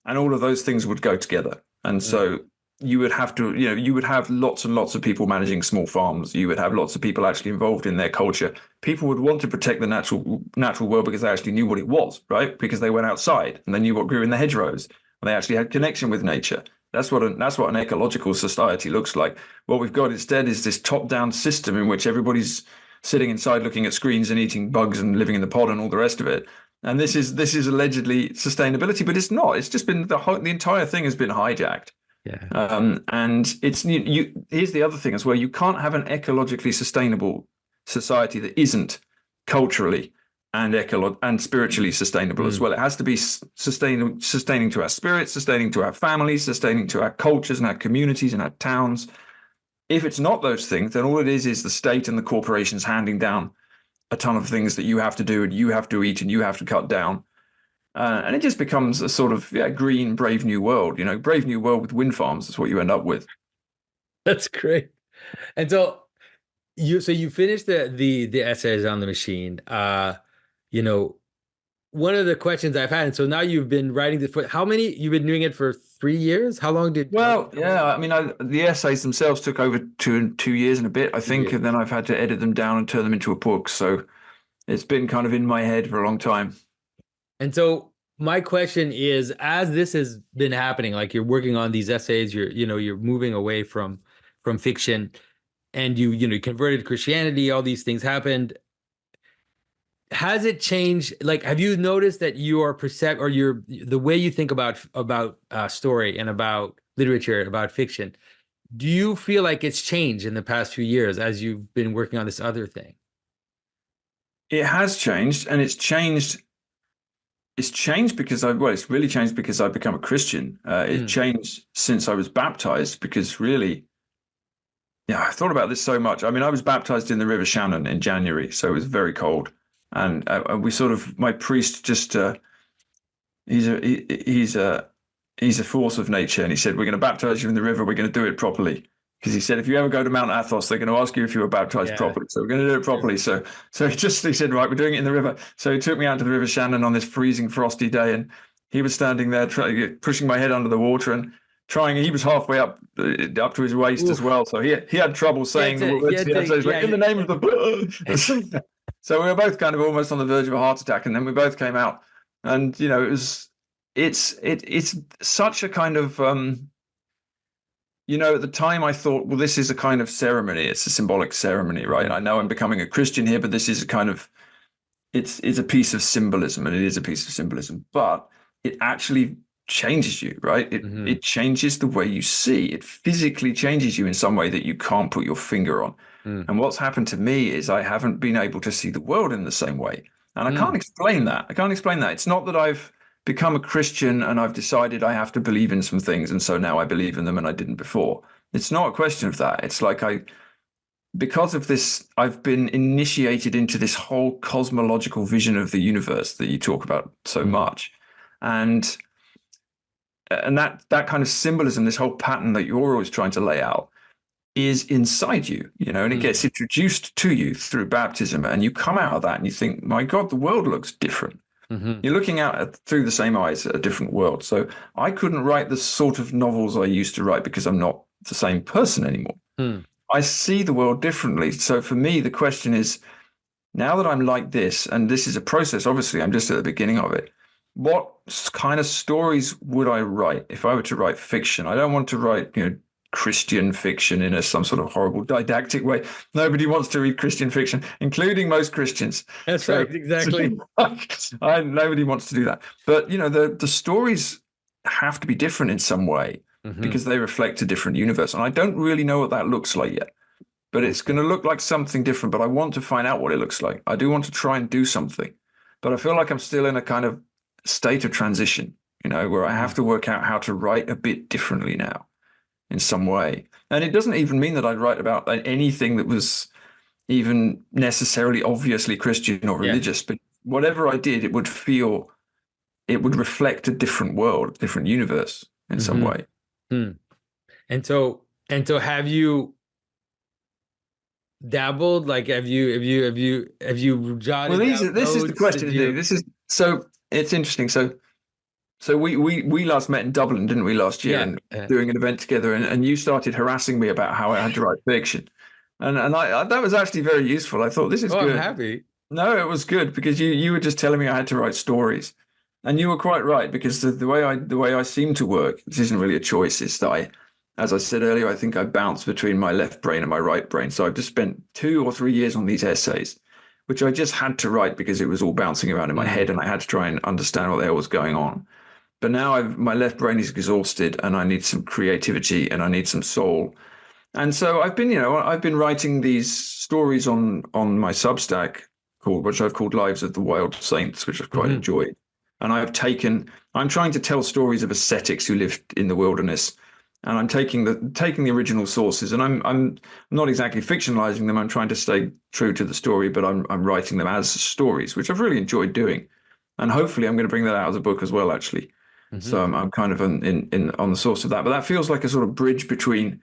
and all of those things would go together. And so you would have to, you would have lots and lots of people managing small farms. You would have lots of people actually involved in their culture. People would want to protect the natural world because they actually knew what it was, right? Because they went outside and they knew what grew in the hedgerows, and they actually had connection with nature. That's what an ecological society looks like. What we've got instead is this top-down system in which everybody's sitting inside looking at screens and eating bugs and living in the pod and all the rest of it. And this is allegedly sustainability, but it's not. It's just been the entire thing has been hijacked. Yeah. And it's here's the other thing as well. You can't have an ecologically sustainable society that isn't culturally and spiritually sustainable as well. It has to be sustaining to our spirits, sustaining to our families, sustaining to our cultures and our communities and our towns. If it's not those things, then all it is the state and the corporations handing down a ton of things that you have to do and you have to eat and you have to cut down. And it just becomes a sort of green, brave new world. Brave new world with wind farms is what you end up with. That's great. And so you finished the essays on the machine. One of the questions I've had, and so now you've been writing this for how many? You've been doing it for 3 years? How long did? Well, yeah, I mean, the essays themselves took over 2 years and a bit, I think, and then I've had to edit them down and turn them into a book. So it's been kind of in my head for a long time. And so my question is, as this has been happening, like you're working on these essays, you're moving away from fiction, and you converted to Christianity, all these things happened. Has it changed? Like, have you noticed that your the way you think about story and about literature, about fiction, do you feel like it's changed in the past few years as you've been working on this other thing? It has changed, and it's changed because it's really changed because I've become a Christian. It changed since I was baptized because really, I thought about this so much. I mean, I was baptized in the River Shannon in January, so it was very cold. And my priest just, he's a force of nature. And he said, we're going to baptize you in the river. We're going to do it properly. Because he said, if you ever go to Mount Athos, they're going to ask you if you were baptized properly. So we're going to do it properly. So he said, right, we're doing it in the river. So he took me out to the River Shannon on this freezing, frosty day. And he was standing there pushing my head under the water and he was halfway up to his waist as well. So he had trouble saying the words. In the name of the... So we were both kind of almost on the verge of a heart attack. And then we both came out. And, it's such a kind of... at the time I thought, well, this is a kind of ceremony. It's a symbolic ceremony, right? I know I'm becoming a Christian here, but this is a kind of, it's a piece of symbolism, and it is a piece of symbolism, but it actually changes you, right? It changes the way you see. It physically changes you in some way that you can't put your finger on. And what's happened to me is I haven't been able to see the world in the same way. And I can't explain that. It's not that I've become a Christian and I've decided I have to believe in some things, and so now I believe in them and I didn't before. It's not a question of that. It's like because of this, I've been initiated into this whole cosmological vision of the universe that you talk about so much. And that kind of symbolism, this whole pattern that you're always trying to lay out, is inside you, and it gets introduced to you through baptism, and you come out of that and you think, my God, the world looks different. You're looking out through the same eyes at a different world. So I couldn't write the sort of novels I used to write because I'm not the same person anymore. I see the world differently. So for me, the question is, now that I'm like this, and this is a process, obviously, I'm just at the beginning of it, what kind of stories would I write if I were to write fiction? I don't want to write, Christian fiction in some sort of horrible didactic way. Nobody wants to read Christian fiction, including most Christians. That's right, exactly. Nobody wants to do that. But the stories have to be different in some way because they reflect a different universe. And I don't really know what that looks like yet. But it's going to look like something different. But I want to find out what it looks like. I do want to try and do something. But I feel like I'm still in a kind of state of transition, where I have to work out how to write a bit differently now, in some way. And it doesn't even mean that I'd write about anything that was even necessarily obviously Christian or religious, but whatever I did, it would reflect a different world, a different universe in some way. And so have you dabbled? Like, have you jotted this is the question. So it's interesting. So So we last met in Dublin, didn't we, last year, Yeah. and doing an event together, and you started harassing me about how I had to write fiction, and I that was actually very useful. I thought this is Oh, I'm good. happy. No, it was good because you were just telling me I had to write stories, and you were quite right because the way I seem to work, this isn't really a choice. It's that as I said earlier, I think I bounce between my left brain and my right brain. So I've just spent 2 or 3 years on these essays, which I just had to write because it was all bouncing around in my head, and I had to try and understand what the hell was going on. But now my left brain is exhausted, and I need some creativity, and I need some soul. And so I've been writing these stories on my Substack which I've called Lives of the Wild Saints, which I've quite Hmm. enjoyed. And I'm trying to tell stories of ascetics who lived in the wilderness, and I'm taking the original sources, and I'm not exactly fictionalizing them. I'm trying to stay true to the story, but I'm writing them as stories, which I've really enjoyed doing. And hopefully, I'm going to bring that out as a book as well, actually. Hmm. So I'm kind of in on the source of that, but that feels like a sort of bridge between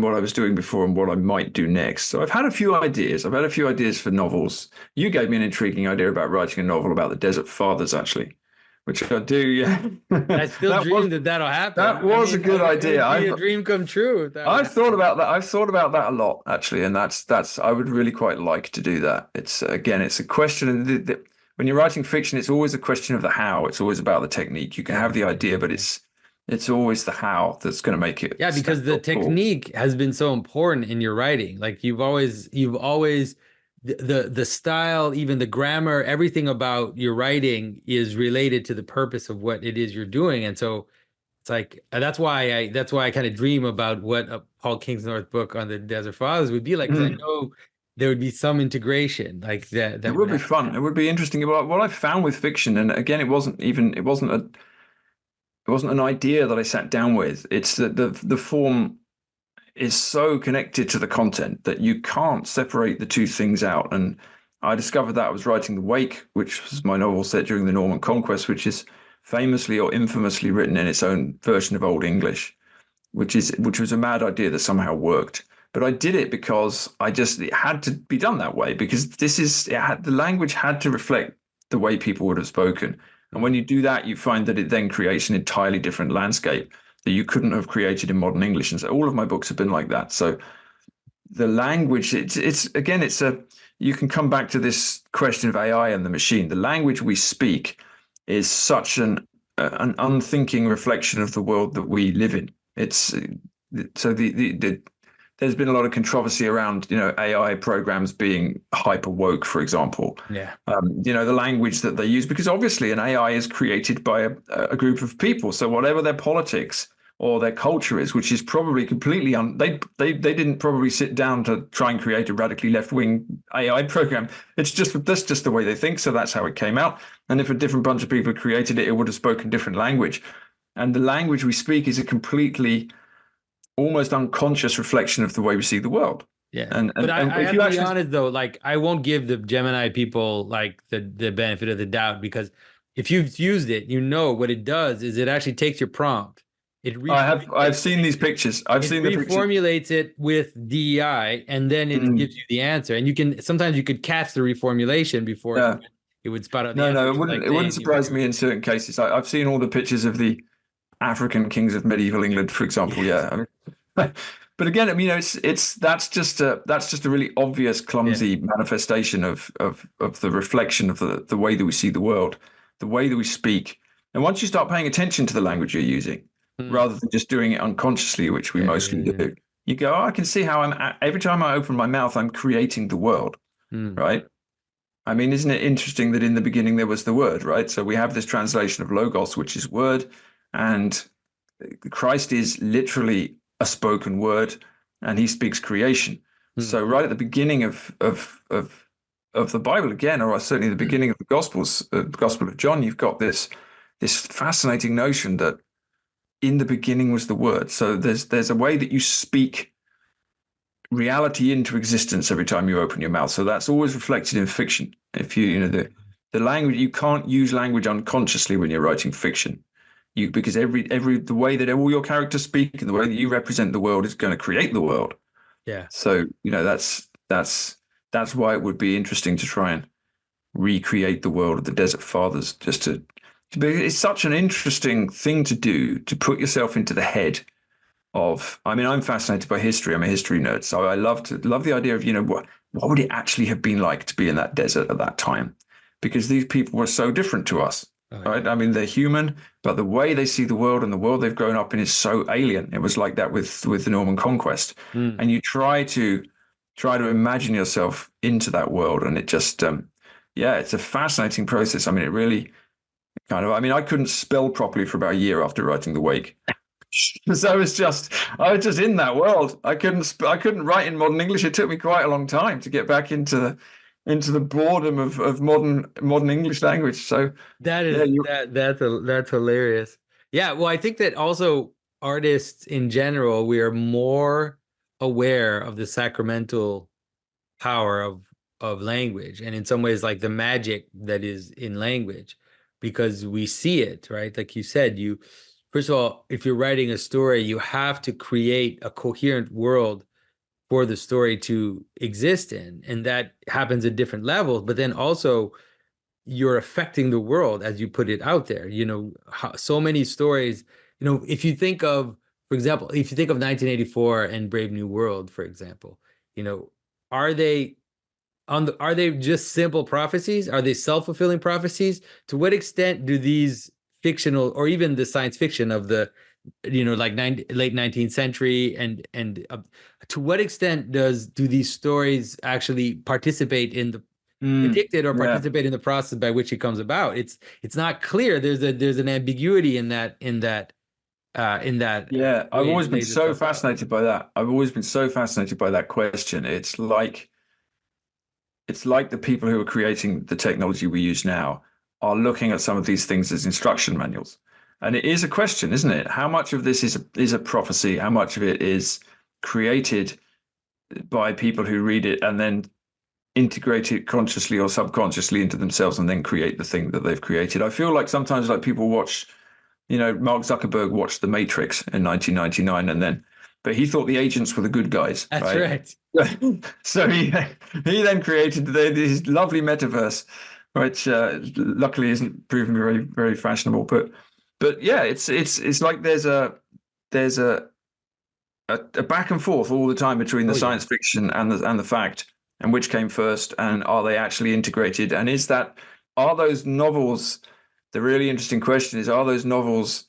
what I was doing before and what I might do next. So I've had a few ideas. I've had a few ideas for novels. You gave me an intriguing idea about writing a novel about the Desert Fathers, actually, which I do. Yeah, I still dream that that'll that happen. I was a mean, good it idea. would be a dream come true if that would I've thought happen. about that. I've thought about that a lot, actually, and that's I would really quite like to do that. It's again, it's a question of when you're writing fiction, it's always a question of the how. It's always about the technique. You can Yeah. have the idea, but Yeah. it's always the how that's going to make it Yeah, stand because the up tall. technique has been so important in your writing. Like you've always the style, even the grammar, everything about your writing is related to the purpose of what it is you're doing. And so it's like that's why I kind of dream about what a Paul Kingsnorth book on the Desert Fathers would be like, because I Mm. know there would be some integration like that It that would would be happen. fun. It would be interesting. What I found with fiction, and again, it wasn't an idea that I sat down with. It's that the form is so connected to the content that you can't separate the two things out. And I discovered that I was writing The Wake, which was my novel set during the Norman Conquest, which is famously or infamously written in its own version of Old English, which was a mad idea that somehow worked. But I did it because it had to be done that way because the language had to reflect the way people would have spoken. And when Mm. you do that, you find that it then creates an entirely different landscape that you couldn't have created in modern English. And so all of my books have been like that. So the language, it's again, it's a you can come back to this question of AI and the machine. The language we speak is such an unthinking reflection of the world that we live in. It's so there's been a lot of controversy around AI programs being hyper woke, for example. Yeah. The language that they use, because obviously an AI is created by a group of people. So whatever their politics or their culture is, which is probably completely they didn't probably sit down to try and create a radically left wing AI program. That's just the way they think. So that's how it came out. And if a different bunch of people created it, it would have spoken different language. And the language we speak is a completely almost unconscious reflection of the way we see the world. Yeah. But And I if have you to be actually, honest though, like I won't give the Gemini people like the benefit of the doubt because if you've used it, you know what it does is it actually takes your prompt. It I've reformulates seen these pictures. I've it seen the pictures. reformulates it with DEI and then it Mm, gives you the answer. And you can sometimes you could catch the reformulation before yeah. it would spout out the No, answer, no, just like it wouldn't saying you surprise agree me with in certain cases. I've seen all the pictures of the African kings of medieval England, for it. example. Yes. Yeah. But again, I mean, it's that's just a really obvious, Yeah. clumsy manifestation of the reflection of the way that we see the world, the way that we speak. And once you start paying attention to the language you're using, Hmm. rather than just doing it unconsciously, which we Yeah, yeah, mostly yeah. do, you go, oh, I can see how every time I open my mouth, I'm creating the world, Hmm. right? I mean, isn't it interesting that in the beginning there was the word, right? So we have this translation of logos, which is word, and Christ is literally a spoken word, and he speaks creation. Hmm. So right at the beginning of the Bible again, or certainly the beginning of the Gospels, Gospel of John, you've got this fascinating notion that in the beginning was the word. So there's a way that you speak reality into existence every time you open your mouth. So that's always reflected in fiction. If the language, you can't use language unconsciously when you're writing fiction. Because every the way that all your characters speak and the way that you represent the world is going to create the world. Yeah. So that's why it would be interesting to try and recreate the world of the Desert Fathers, just to but it's such an interesting thing to do, to put yourself into the head of. I mean, I'm fascinated by history. I'm a history nerd, so I love the idea of, what would it actually have been like to be in that desert at that time, because these people were so different to us. Oh, Right. yeah. I mean, they're human, but the way they see the world and the world they've grown up in is so alien. It was like that with the Norman Conquest. Mm. And you try to imagine yourself into that world. And it just, yeah, it's a fascinating process. I mean, it really I mean, I couldn't spell properly for about a year after writing The Wake. Because I was just in that world. I couldn't write in modern English. It took me quite a long time to get back into the boredom of modern English language. So That yeah, is that's hilarious. Yeah, well, I think that also artists in general, we are more aware of the sacramental power of language, and in some ways, like the magic that is in language, because we see it, right? Like you said, you first of all, if you're writing a story, you have to create a coherent world for the story to exist in, and that happens at different levels. But then also you're affecting the world as you put it out there. So many stories, if you think of, for example, if you think of 1984 and Brave New World, for example, are they are they just simple prophecies? Are they self-fulfilling prophecies? To what extent do these fictional, or even the science fiction of the, like late 19th century, and to what extent do these stories actually participate in the predicted or yeah. participate in the process by which it comes about? It's not clear. There's an ambiguity in that Yeah, I've way it always been plays so itself out. fascinated by that. I've always been so fascinated by that question. It's like the people who are creating the technology we use now are looking at some of these things as instruction manuals. And it is a question, isn't it? How much of this is a prophecy? How much of it is created by people who read it and then integrate it consciously or subconsciously into themselves and then create the thing that they've created? I feel like sometimes, like, people watch, Mark Zuckerberg watched The Matrix in 1999, but he thought the agents were the good guys, That's right? right. So he then created this lovely metaverse, which luckily isn't proving very, very fashionable. But yeah, it's like there's a back and forth all the time between the Oh yeah. science fiction and the fact, and which came first, and are they actually integrated? And are those novels? The really interesting question is: are those novels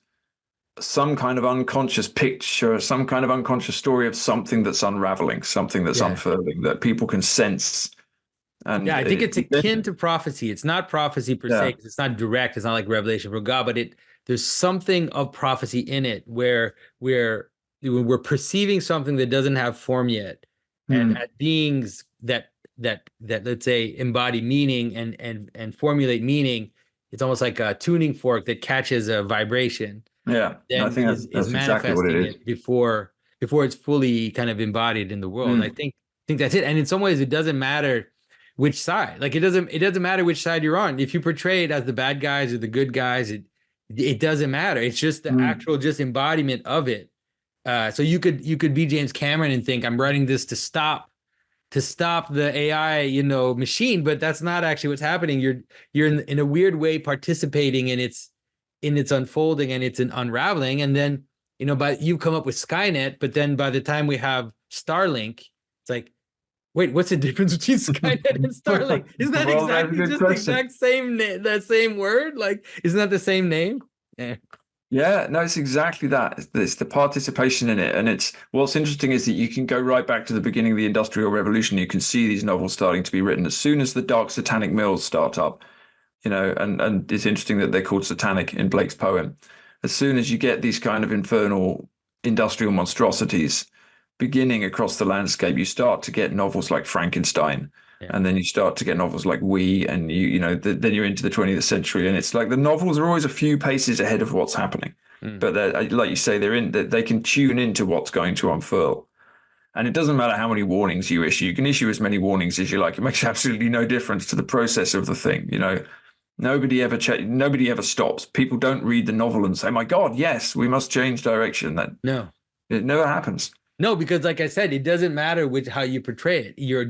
some kind of unconscious picture, some kind of unconscious story of something that's unraveling, something that's Yeah. unfurling that people can sense? And Yeah, I think it's akin to prophecy. It's not prophecy per se, yeah, 'cause it's not direct. It's not like revelation from God, but there's something of prophecy in it where we're perceiving something that doesn't have form yet, and mm, as beings that let's say embody meaning and formulate meaning, it's almost like a tuning fork that catches a vibration, yeah. I then think is that's exactly what it manifesting is. it before it's fully kind of embodied in the world. I Mm, think that's it. And in some ways, it doesn't matter which side. Like it doesn't matter which side you're on. If you portray it as the bad guys or the good guys, it doesn't matter. It's just the mm. actual just embodiment of it. So you could be James Cameron and think I'm writing this to stop the AI, machine, but that's not actually what's happening. You're in a weird way participating in its unfolding and its unraveling, and then but you come up with Skynet, but then by the time we have Starlink, it's like, wait, what's the difference between Skynet and Starlink? Isn't that Well, that's a exactly good just the question. exact same that same word? Like, isn't that the same name? Yeah. Yeah, no, it's exactly that. It's the participation in it. And what's interesting is that you can go right back to the beginning of the Industrial Revolution. You can see these novels starting to be written as soon as the dark satanic mills start up, and it's interesting that they're called satanic in Blake's poem. As soon as you get these kind of infernal industrial monstrosities beginning across the landscape, you start to get novels like Frankenstein. Yeah. And then you start to get novels like We, and then you're into the 20th century, and it's like the novels are always a few paces ahead of what's happening. Mm. But like you say, they can tune into what's going to unfurl. And it doesn't matter how many warnings you issue. You can issue as many warnings as you like. It makes absolutely no difference to the process of the thing. Nobody ever stops. People don't read the novel and say, "My God, yes, we must change direction." That No. it never happens. No, because like I said, it doesn't matter how you portray it. You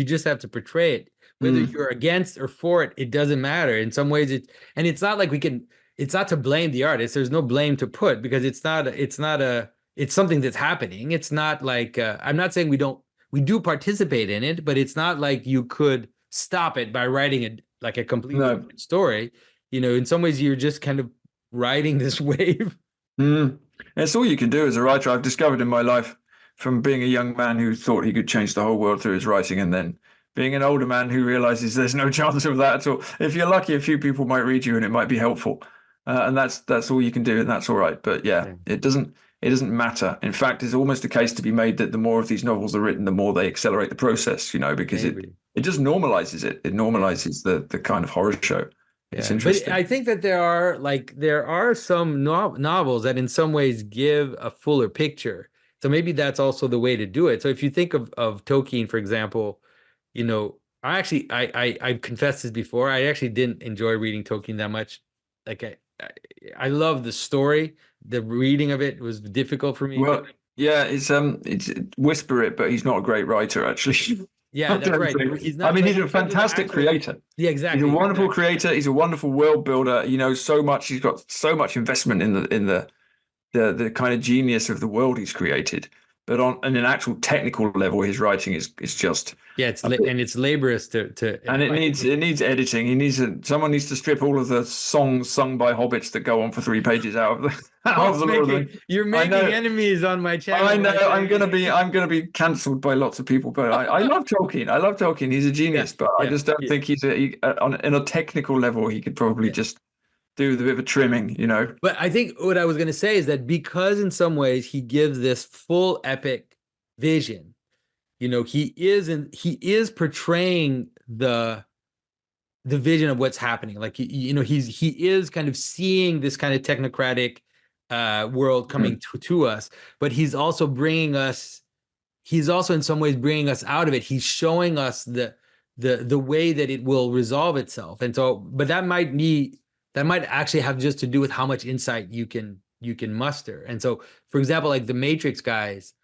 just have to portray it, whether Mm, you're against or for it. It doesn't matter. In some ways, and it's not like we can. it's not to blame the artist. There's no blame to put because it's something that's happening. It's not like I'm not saying we do participate in it, but it's not like you could stop it by writing a completely No. different story. In some ways you're just kind of riding this wave. That's all you can do as a writer. I've discovered in my life, from being a young man who thought he could change the whole world through his writing, and then being an older man who realizes there's no chance of that at all. If you're lucky, a few people might read you and it might be helpful. And that's all you can do, and that's all right. But yeah, it doesn't matter. In fact, it's almost a case to be made that the more of these novels are written, the more they accelerate the process, because it just normalizes it. It normalizes the kind of horror show. It's interesting. But I think that there are some novels that in some ways give a fuller picture. So maybe that's also the way to do it. So if you think of Tolkien, for example, I've confessed this before. I actually didn't enjoy reading Tolkien that much. Like I love the story. The reading of it was difficult for me. Well, yeah, it's whisper it, but he's not a great writer, actually. Yeah, that's right. He's not. I mean, he's a fantastic creator. Yeah, exactly. He's a wonderful creator. He's a wonderful world builder. So much. He's got so much investment in the kind of genius of the world he's created. But on an actual technical level, his writing is just it's laborious to and it needs editing. Someone needs to strip all of the songs sung by hobbits that go on for 3 pages out of the. You're making enemies on my channel. I know. I'm gonna be cancelled by lots of people, but I love Tolkien. I love Tolkien. He's a genius, but I just don't think he's on a technical level. He could probably just do with a bit of a trimming, But I think what I was going to say is that because in some ways he gives this full epic vision, he is portraying the vision of what's happening. Like, he is kind of seeing this kind of technocratic world coming to us, but he's also in some ways bringing us out of it. He's showing us the way that it will resolve itself. And so, but that might actually have just to do with how much insight you can muster. And so, for example, like the Matrix guys,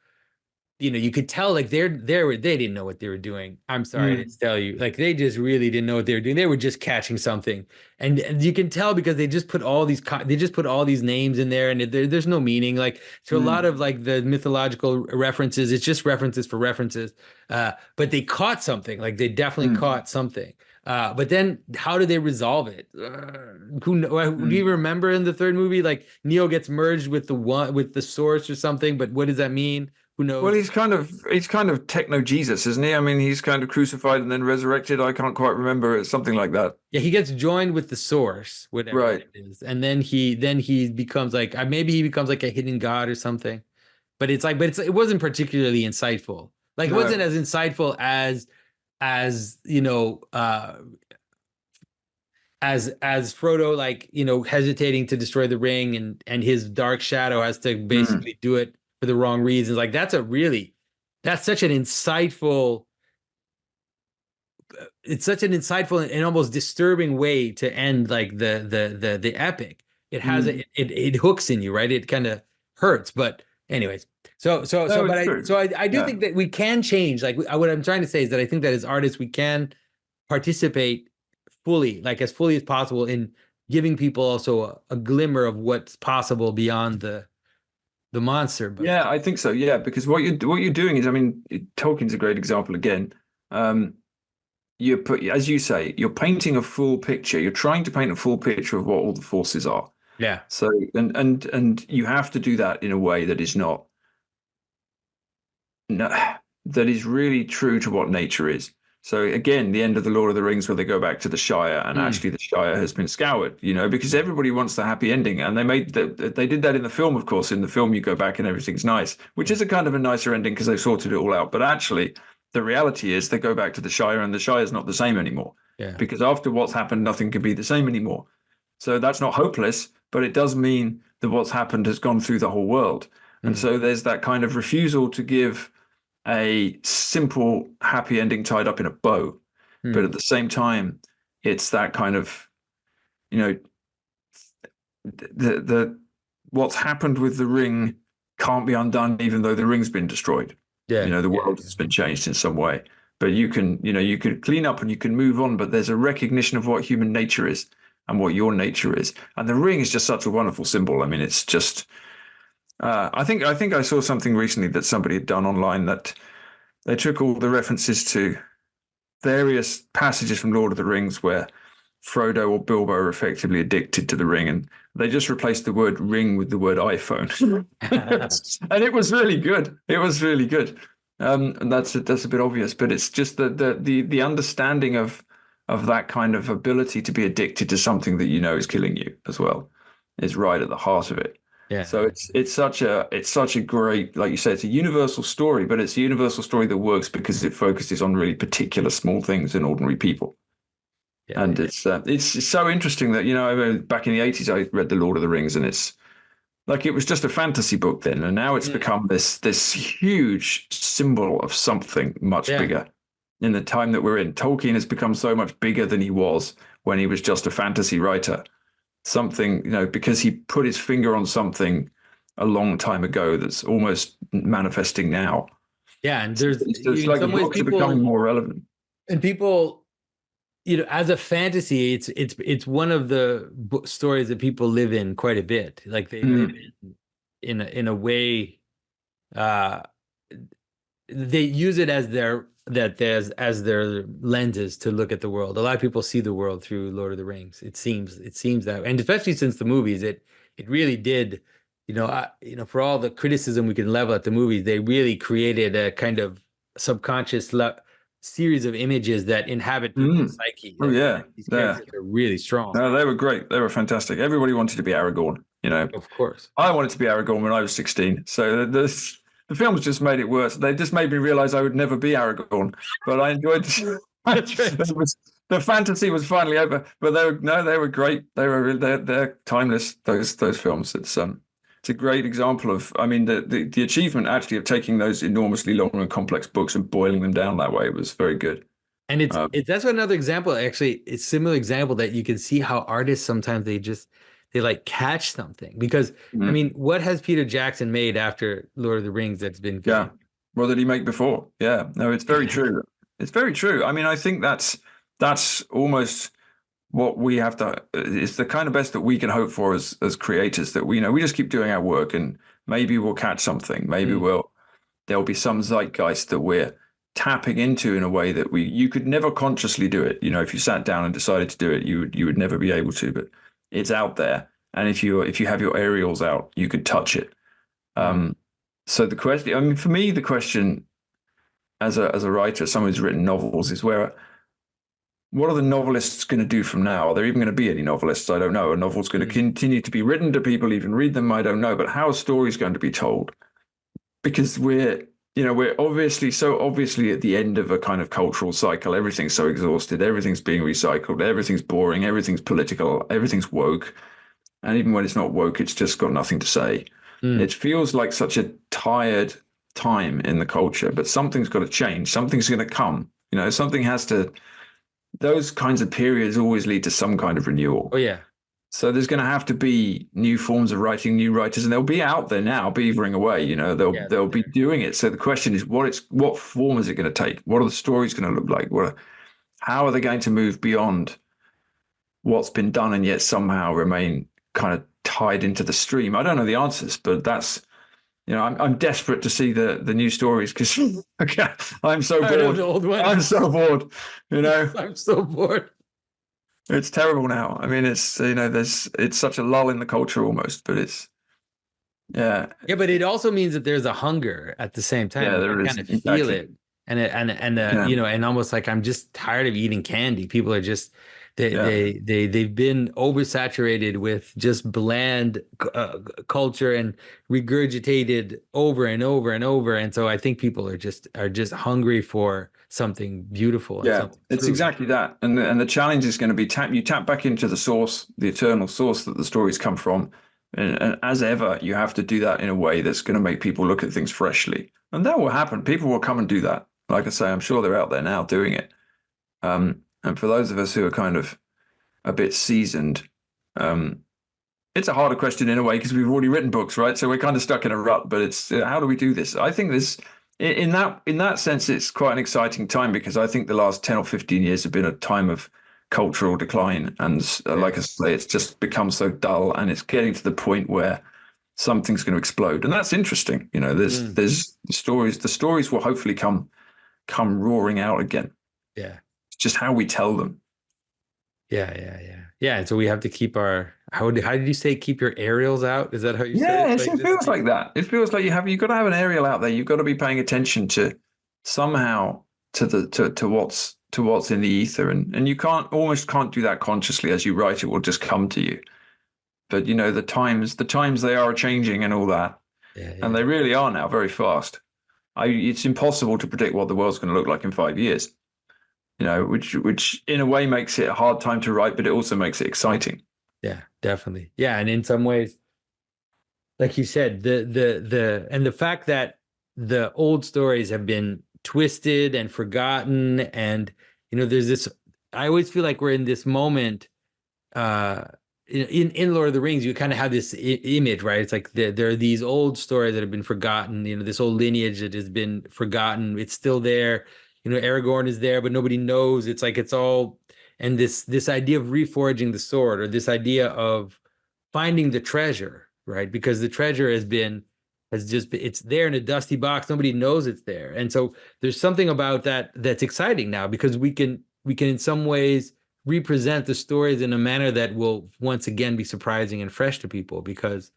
you could tell like they didn't know what they were doing. I'm sorry to tell you, like they just really didn't know what they were doing. They were just catching something, and you can tell because they just put all these names in there, and there's no meaning. Like to a lot of like the mythological references, it's just references for references. But they caught something. Like they definitely caught something. But then how do they resolve it? Do you remember in the third movie, like Neo gets merged with the source or something? But what does that mean? Who knows? Well, he's kind of techno Jesus, isn't he? I mean, he's kind of crucified and then resurrected. I can't quite remember. It's something like that. Yeah, he gets joined with the source, whatever it is, and then he becomes like maybe he becomes like a hidden god or something. But it wasn't particularly insightful. Like it wasn't as insightful as as Frodo, like, hesitating to destroy the ring, and his dark shadow has to basically do it for the wrong reasons. Like that's such an insightful, and almost disturbing way to end like the epic. It has it hooks in you, right? It kind of hurts, but anyways. I do think that we can change. Like what I'm trying to say is that I think that as artists we can participate fully, like as fully as possible, in giving people also a glimmer of what's possible beyond the monster. But yeah, I think so. Yeah, because what you're doing is, I mean, Tolkien's a great example again. As you say, you're painting a full picture. You're trying to paint a full picture of what all the forces are. Yeah. So and you have to do that in a way that is that is really true to what nature is. So again, the end of the Lord of the Rings, where they go back to the Shire, and actually the Shire has been scoured, because everybody wants the happy ending, and they did that in the film. Of course, in the film you go back and everything's nice, which is a kind of a nicer ending because they sorted it all out. But actually, the reality is they go back to the Shire, and the Shire is not the same anymore. Yeah. Because after what's happened, nothing can be the same anymore. So that's not hopeless, but it does mean that what's happened has gone through the whole world. And so there's that kind of refusal to give a simple happy ending tied up in a bow. But at the same time, it's that kind of, the what's happened with the ring can't be undone, even though the ring's been destroyed. Yeah. The world has been changed in some way. But you can clean up and you can move on, but there's a recognition of what human nature is. and what your nature is. And the ring is just such a wonderful symbol. I mean, it's just. I think I saw something recently that somebody had done online that they took all the references to various passages from Lord of the Rings where Frodo or Bilbo are effectively addicted to the ring, and they just replaced the word ring with the word iPhone. And it was really good. It was really good. And that's a bit obvious, but it's just the understanding of that kind of ability to be addicted to something that you know is killing you as well is right at the heart of it. Yeah. So it's such a great, like you said, it's a universal story, but it's a universal story that works because it focuses on really particular small things in ordinary people. Yeah. And it's so interesting that, you know, back in the 80s, I read The Lord of the Rings, and it's like it was just a fantasy book then, and now it's become this huge symbol of something much bigger in the time that we're in. Tolkien has become so much bigger than he was when he was just a fantasy writer. Something, you know, because he put his finger on something a long time ago that's almost manifesting now. Yeah, and there's it's in like some the ways books are people becoming more relevant. and people, you know, as a fantasy, it's one of the stories that people live in quite a bit. Like they live in a way, uh, they use it as their lenses to look at the world. A lot of people see the world through Lord of the Rings. It seems that, and especially since the movies, it really did. For all the criticism we can level at the movies, they really created a kind of subconscious series of images that inhabit people's psyche. Oh yeah, these characters are really strong. No, they were great. They were fantastic. Everybody wanted to be Aragorn. You know, of course. I wanted to be Aragorn when I was 16. So the films just made it worse. They just made me realize I would never be Aragorn. But I enjoyed. That's right. The fantasy was finally over. But they were great. They're timeless. Those films. It's a great example of. I mean, the achievement actually of taking those enormously long and complex books and boiling them down that way was very good. And that's another example. Actually, it's a similar example that you can see how artists sometimes they like catch something, because I mean, what has Peter Jackson made after Lord of the Rings that's been good? Yeah. What did he make before? Yeah. No, it's very true. It's very true. I mean, I think that's almost what we have to. It's the kind of best that we can hope for as creators, that we just keep doing our work, and maybe we'll catch something. Maybe there'll be some zeitgeist that we're tapping into in a way that you could never consciously do it. You know, if you sat down and decided to do it, you would never be able to, but it's out there. And if you have your aerials out, you could touch it. So the question, I mean, for me, the question as a writer, someone who's written novels, is what are the novelists going to do from now? Are there even going to be any novelists? I don't know. A novel's going to continue to be written. Do people even read them? I don't know. But how are stories going to be told? Because we're obviously at the end of a kind of cultural cycle. Everything's so exhausted. Everything's being recycled. Everything's boring. Everything's political. Everything's woke. And even when it's not woke, it's just got nothing to say. It feels like such a tired time in the culture, but something's got to change. Something's going to come. You know, something has to. Those kinds of periods always lead to some kind of renewal. Oh yeah. So there's going to have to be new forms of writing, new writers, and they'll be out there now, beavering away. You know, they'll be doing it. So the question is, what form is it going to take? What are the stories going to look like? How are they going to move beyond what's been done and yet somehow remain kind of tied into the stream? I don't know the answers, but that's, I'm desperate to see the new stories, because I'm so bored. The old one. I'm so bored. I'm so bored. It's terrible now. I mean, it's it's such a lull in the culture almost, but it's but it also means that there's a hunger at the same time. Yeah, there is. Kind of feel it, and almost like, I'm just tired of eating candy. People are just they've been oversaturated with just bland culture and regurgitated over and over and over, and so I think people are just hungry for something beautiful. It's exactly that, and the challenge is going to be you tap back into the source, the eternal source that the stories come from, and as ever, you have to do that in a way that's going to make people look at things freshly, and that will happen. People will come and do that. Like I say, I'm sure they're out there now doing it. And for those of us who are kind of a bit seasoned, it's a harder question in a way, because we've already written books, right? So we're kind of stuck in a rut. But it's how do we do this? I think in that sense, it's quite an exciting time, because I think the last 10 or 15 years have been a time of cultural decline. And like I say, it's just become so dull, and it's getting to the point where something's going to explode. And that's interesting. You know, there's the stories will hopefully come roaring out again. Yeah. It's just how we tell them. Yeah. And so we have to keep our, how did you say, keep your aerials out? Is that how you say it? It feels like that. It feels like you've got to have an aerial out there. You've got to be paying attention to somehow to what's in the ether, and you almost can't do that consciously. As you write, it will just come to you. But you know, the times they are changing and all that, and they really are now very fast. It's impossible to predict what the world's going to look like in 5 years. You know, which in a way makes it a hard time to write, but it also makes it exciting. Yeah, definitely. Yeah, and in some ways, like you said, the fact that the old stories have been twisted and forgotten, and you know, there's this. I always feel like we're in this moment. In Lord of the Rings, you kind of have this image, right? It's like there are these old stories that have been forgotten. You know, this old lineage that has been forgotten. It's still there. You know, Aragorn is there, but nobody knows. It's like it's all, and this idea of reforging the sword, or this idea of finding the treasure, right? Because the treasure it's there in a dusty box. Nobody knows it's there, and so there's something about that that's exciting now, because we can in some ways represent the stories in a manner that will once again be surprising and fresh to people, because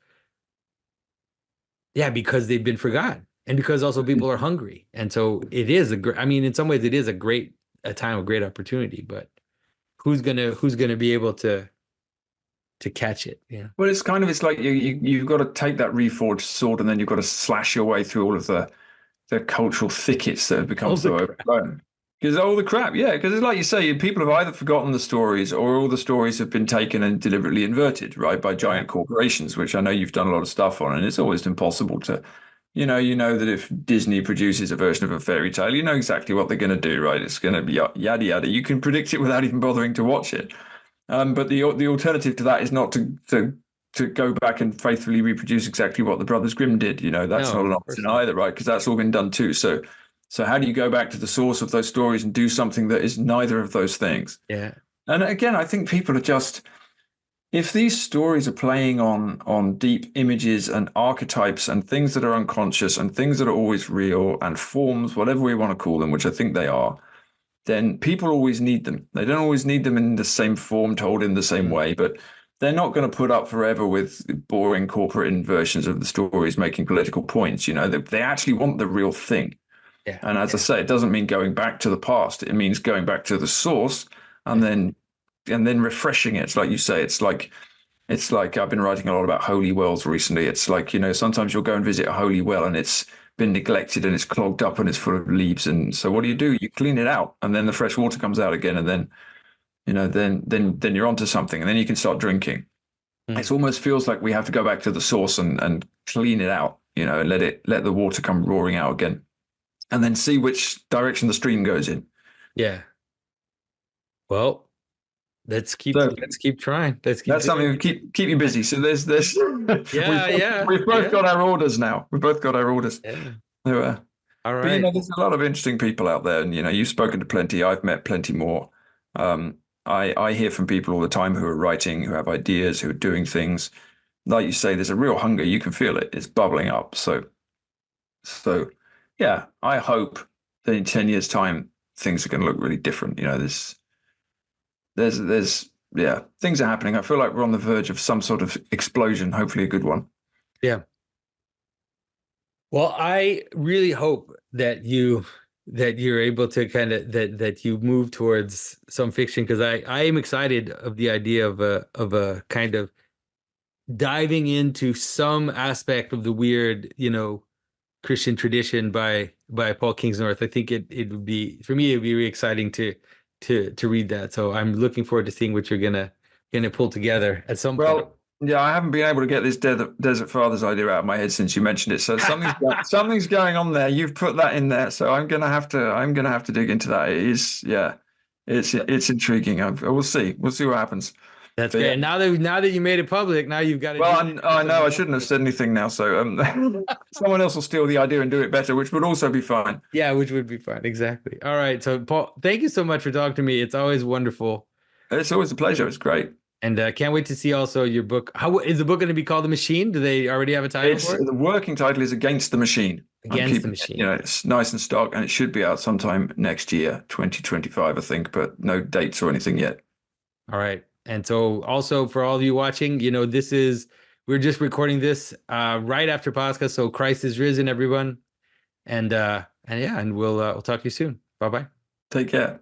they've been forgotten, and because also people are hungry. And so it is in some ways it is a time of great opportunity, but who's gonna be able to catch it? Yeah. Well, it's like you've got to take that reforged sword, and then you've got to slash your way through all of the cultural thickets that have become so overgrown. Because all the crap, because it's like you say, people have either forgotten the stories, or all the stories have been taken and deliberately inverted, right, by giant corporations, which I know you've done a lot of stuff on, and it's almost impossible to, you know that if Disney produces a version of a fairy tale, you know exactly what they're going to do, right? It's going to be yada yada. You can predict it without even bothering to watch it. But the alternative to that is not to go back and faithfully reproduce exactly what the Brothers Grimm did. You know, that's not an option either, right? Because that's all been done too. So how do you go back to the source of those stories and do something that is neither of those things? Yeah. And again, I think people are just, if these stories are playing on deep images and archetypes and things that are unconscious and things that are always real and forms, whatever we want to call them, which I think they are, then people always need them. They don't always need them in the same form, told in the same way, but they're not going to put up forever with boring corporate versions of the stories making political points. You know, they actually want the real thing. Yeah. And as I say, it doesn't mean going back to the past. It means going back to the source and then refreshing it. It's like you say, it's like I've been writing a lot about holy wells recently. It's like, you know, sometimes you'll go and visit a holy well and it's been neglected and it's clogged up and it's full of leaves. And so what do? You clean it out, and then the fresh water comes out again, and then, you know, then you're onto something, and then you can start drinking. It almost feels like we have to go back to the source and clean it out, you know, and let the water come roaring out again, and then see which direction the stream goes in. Yeah. Well, let's keep trying. That's something to keep you busy. So there's we've both got our orders now. We've both got our orders. Yeah. So, all right. But you know, there's a lot of interesting people out there, and you know, you've spoken to plenty. I've met plenty more. I hear from people all the time who are writing, who have ideas, who are doing things. Like you say, there's a real hunger. You can feel it. It's bubbling up. So yeah, I hope that in 10 years' time things are going to look really different. You know, there's things are happening. I feel like we're on the verge of some sort of explosion, hopefully a good one. Yeah. Well, I really hope that you're able to kind of that you move towards some fiction, because I am excited of the idea of a kind of diving into some aspect of the weird, you know, Christian tradition by Paul Kingsnorth. I think it would be, for me, it'd be really exciting to read that. So I'm looking forward to seeing what you're gonna pull together at some point. Yeah, I haven't been able to get this Desert Fathers idea out of my head since you mentioned it. So something's going on there. You've put that in there, so I'm gonna have to dig into that. It is, it's intriguing. We'll see what happens. That's great. And now that you made it public, now you've got to. Well, I know I shouldn't have said anything now. So someone else will steal the idea and do it better, which would also be fine. Yeah, which would be fine. Exactly. All right. So Paul, thank you so much for talking to me. It's always wonderful. It's always a pleasure. It's great. And can't wait to see also your book. How is the book going to be called? The Machine? Do they already have a title It's for it? the working title is Against the Machine. I'm Against the keeping Machine. you know, it's nice and stark, and it should be out sometime next year, 2025, I think, but no dates or anything yet. All right. And so also for all of you watching, we're just recording this right after Pascha. So Christ is risen, everyone. And yeah, and we'll talk to you soon. Bye-bye. Take care.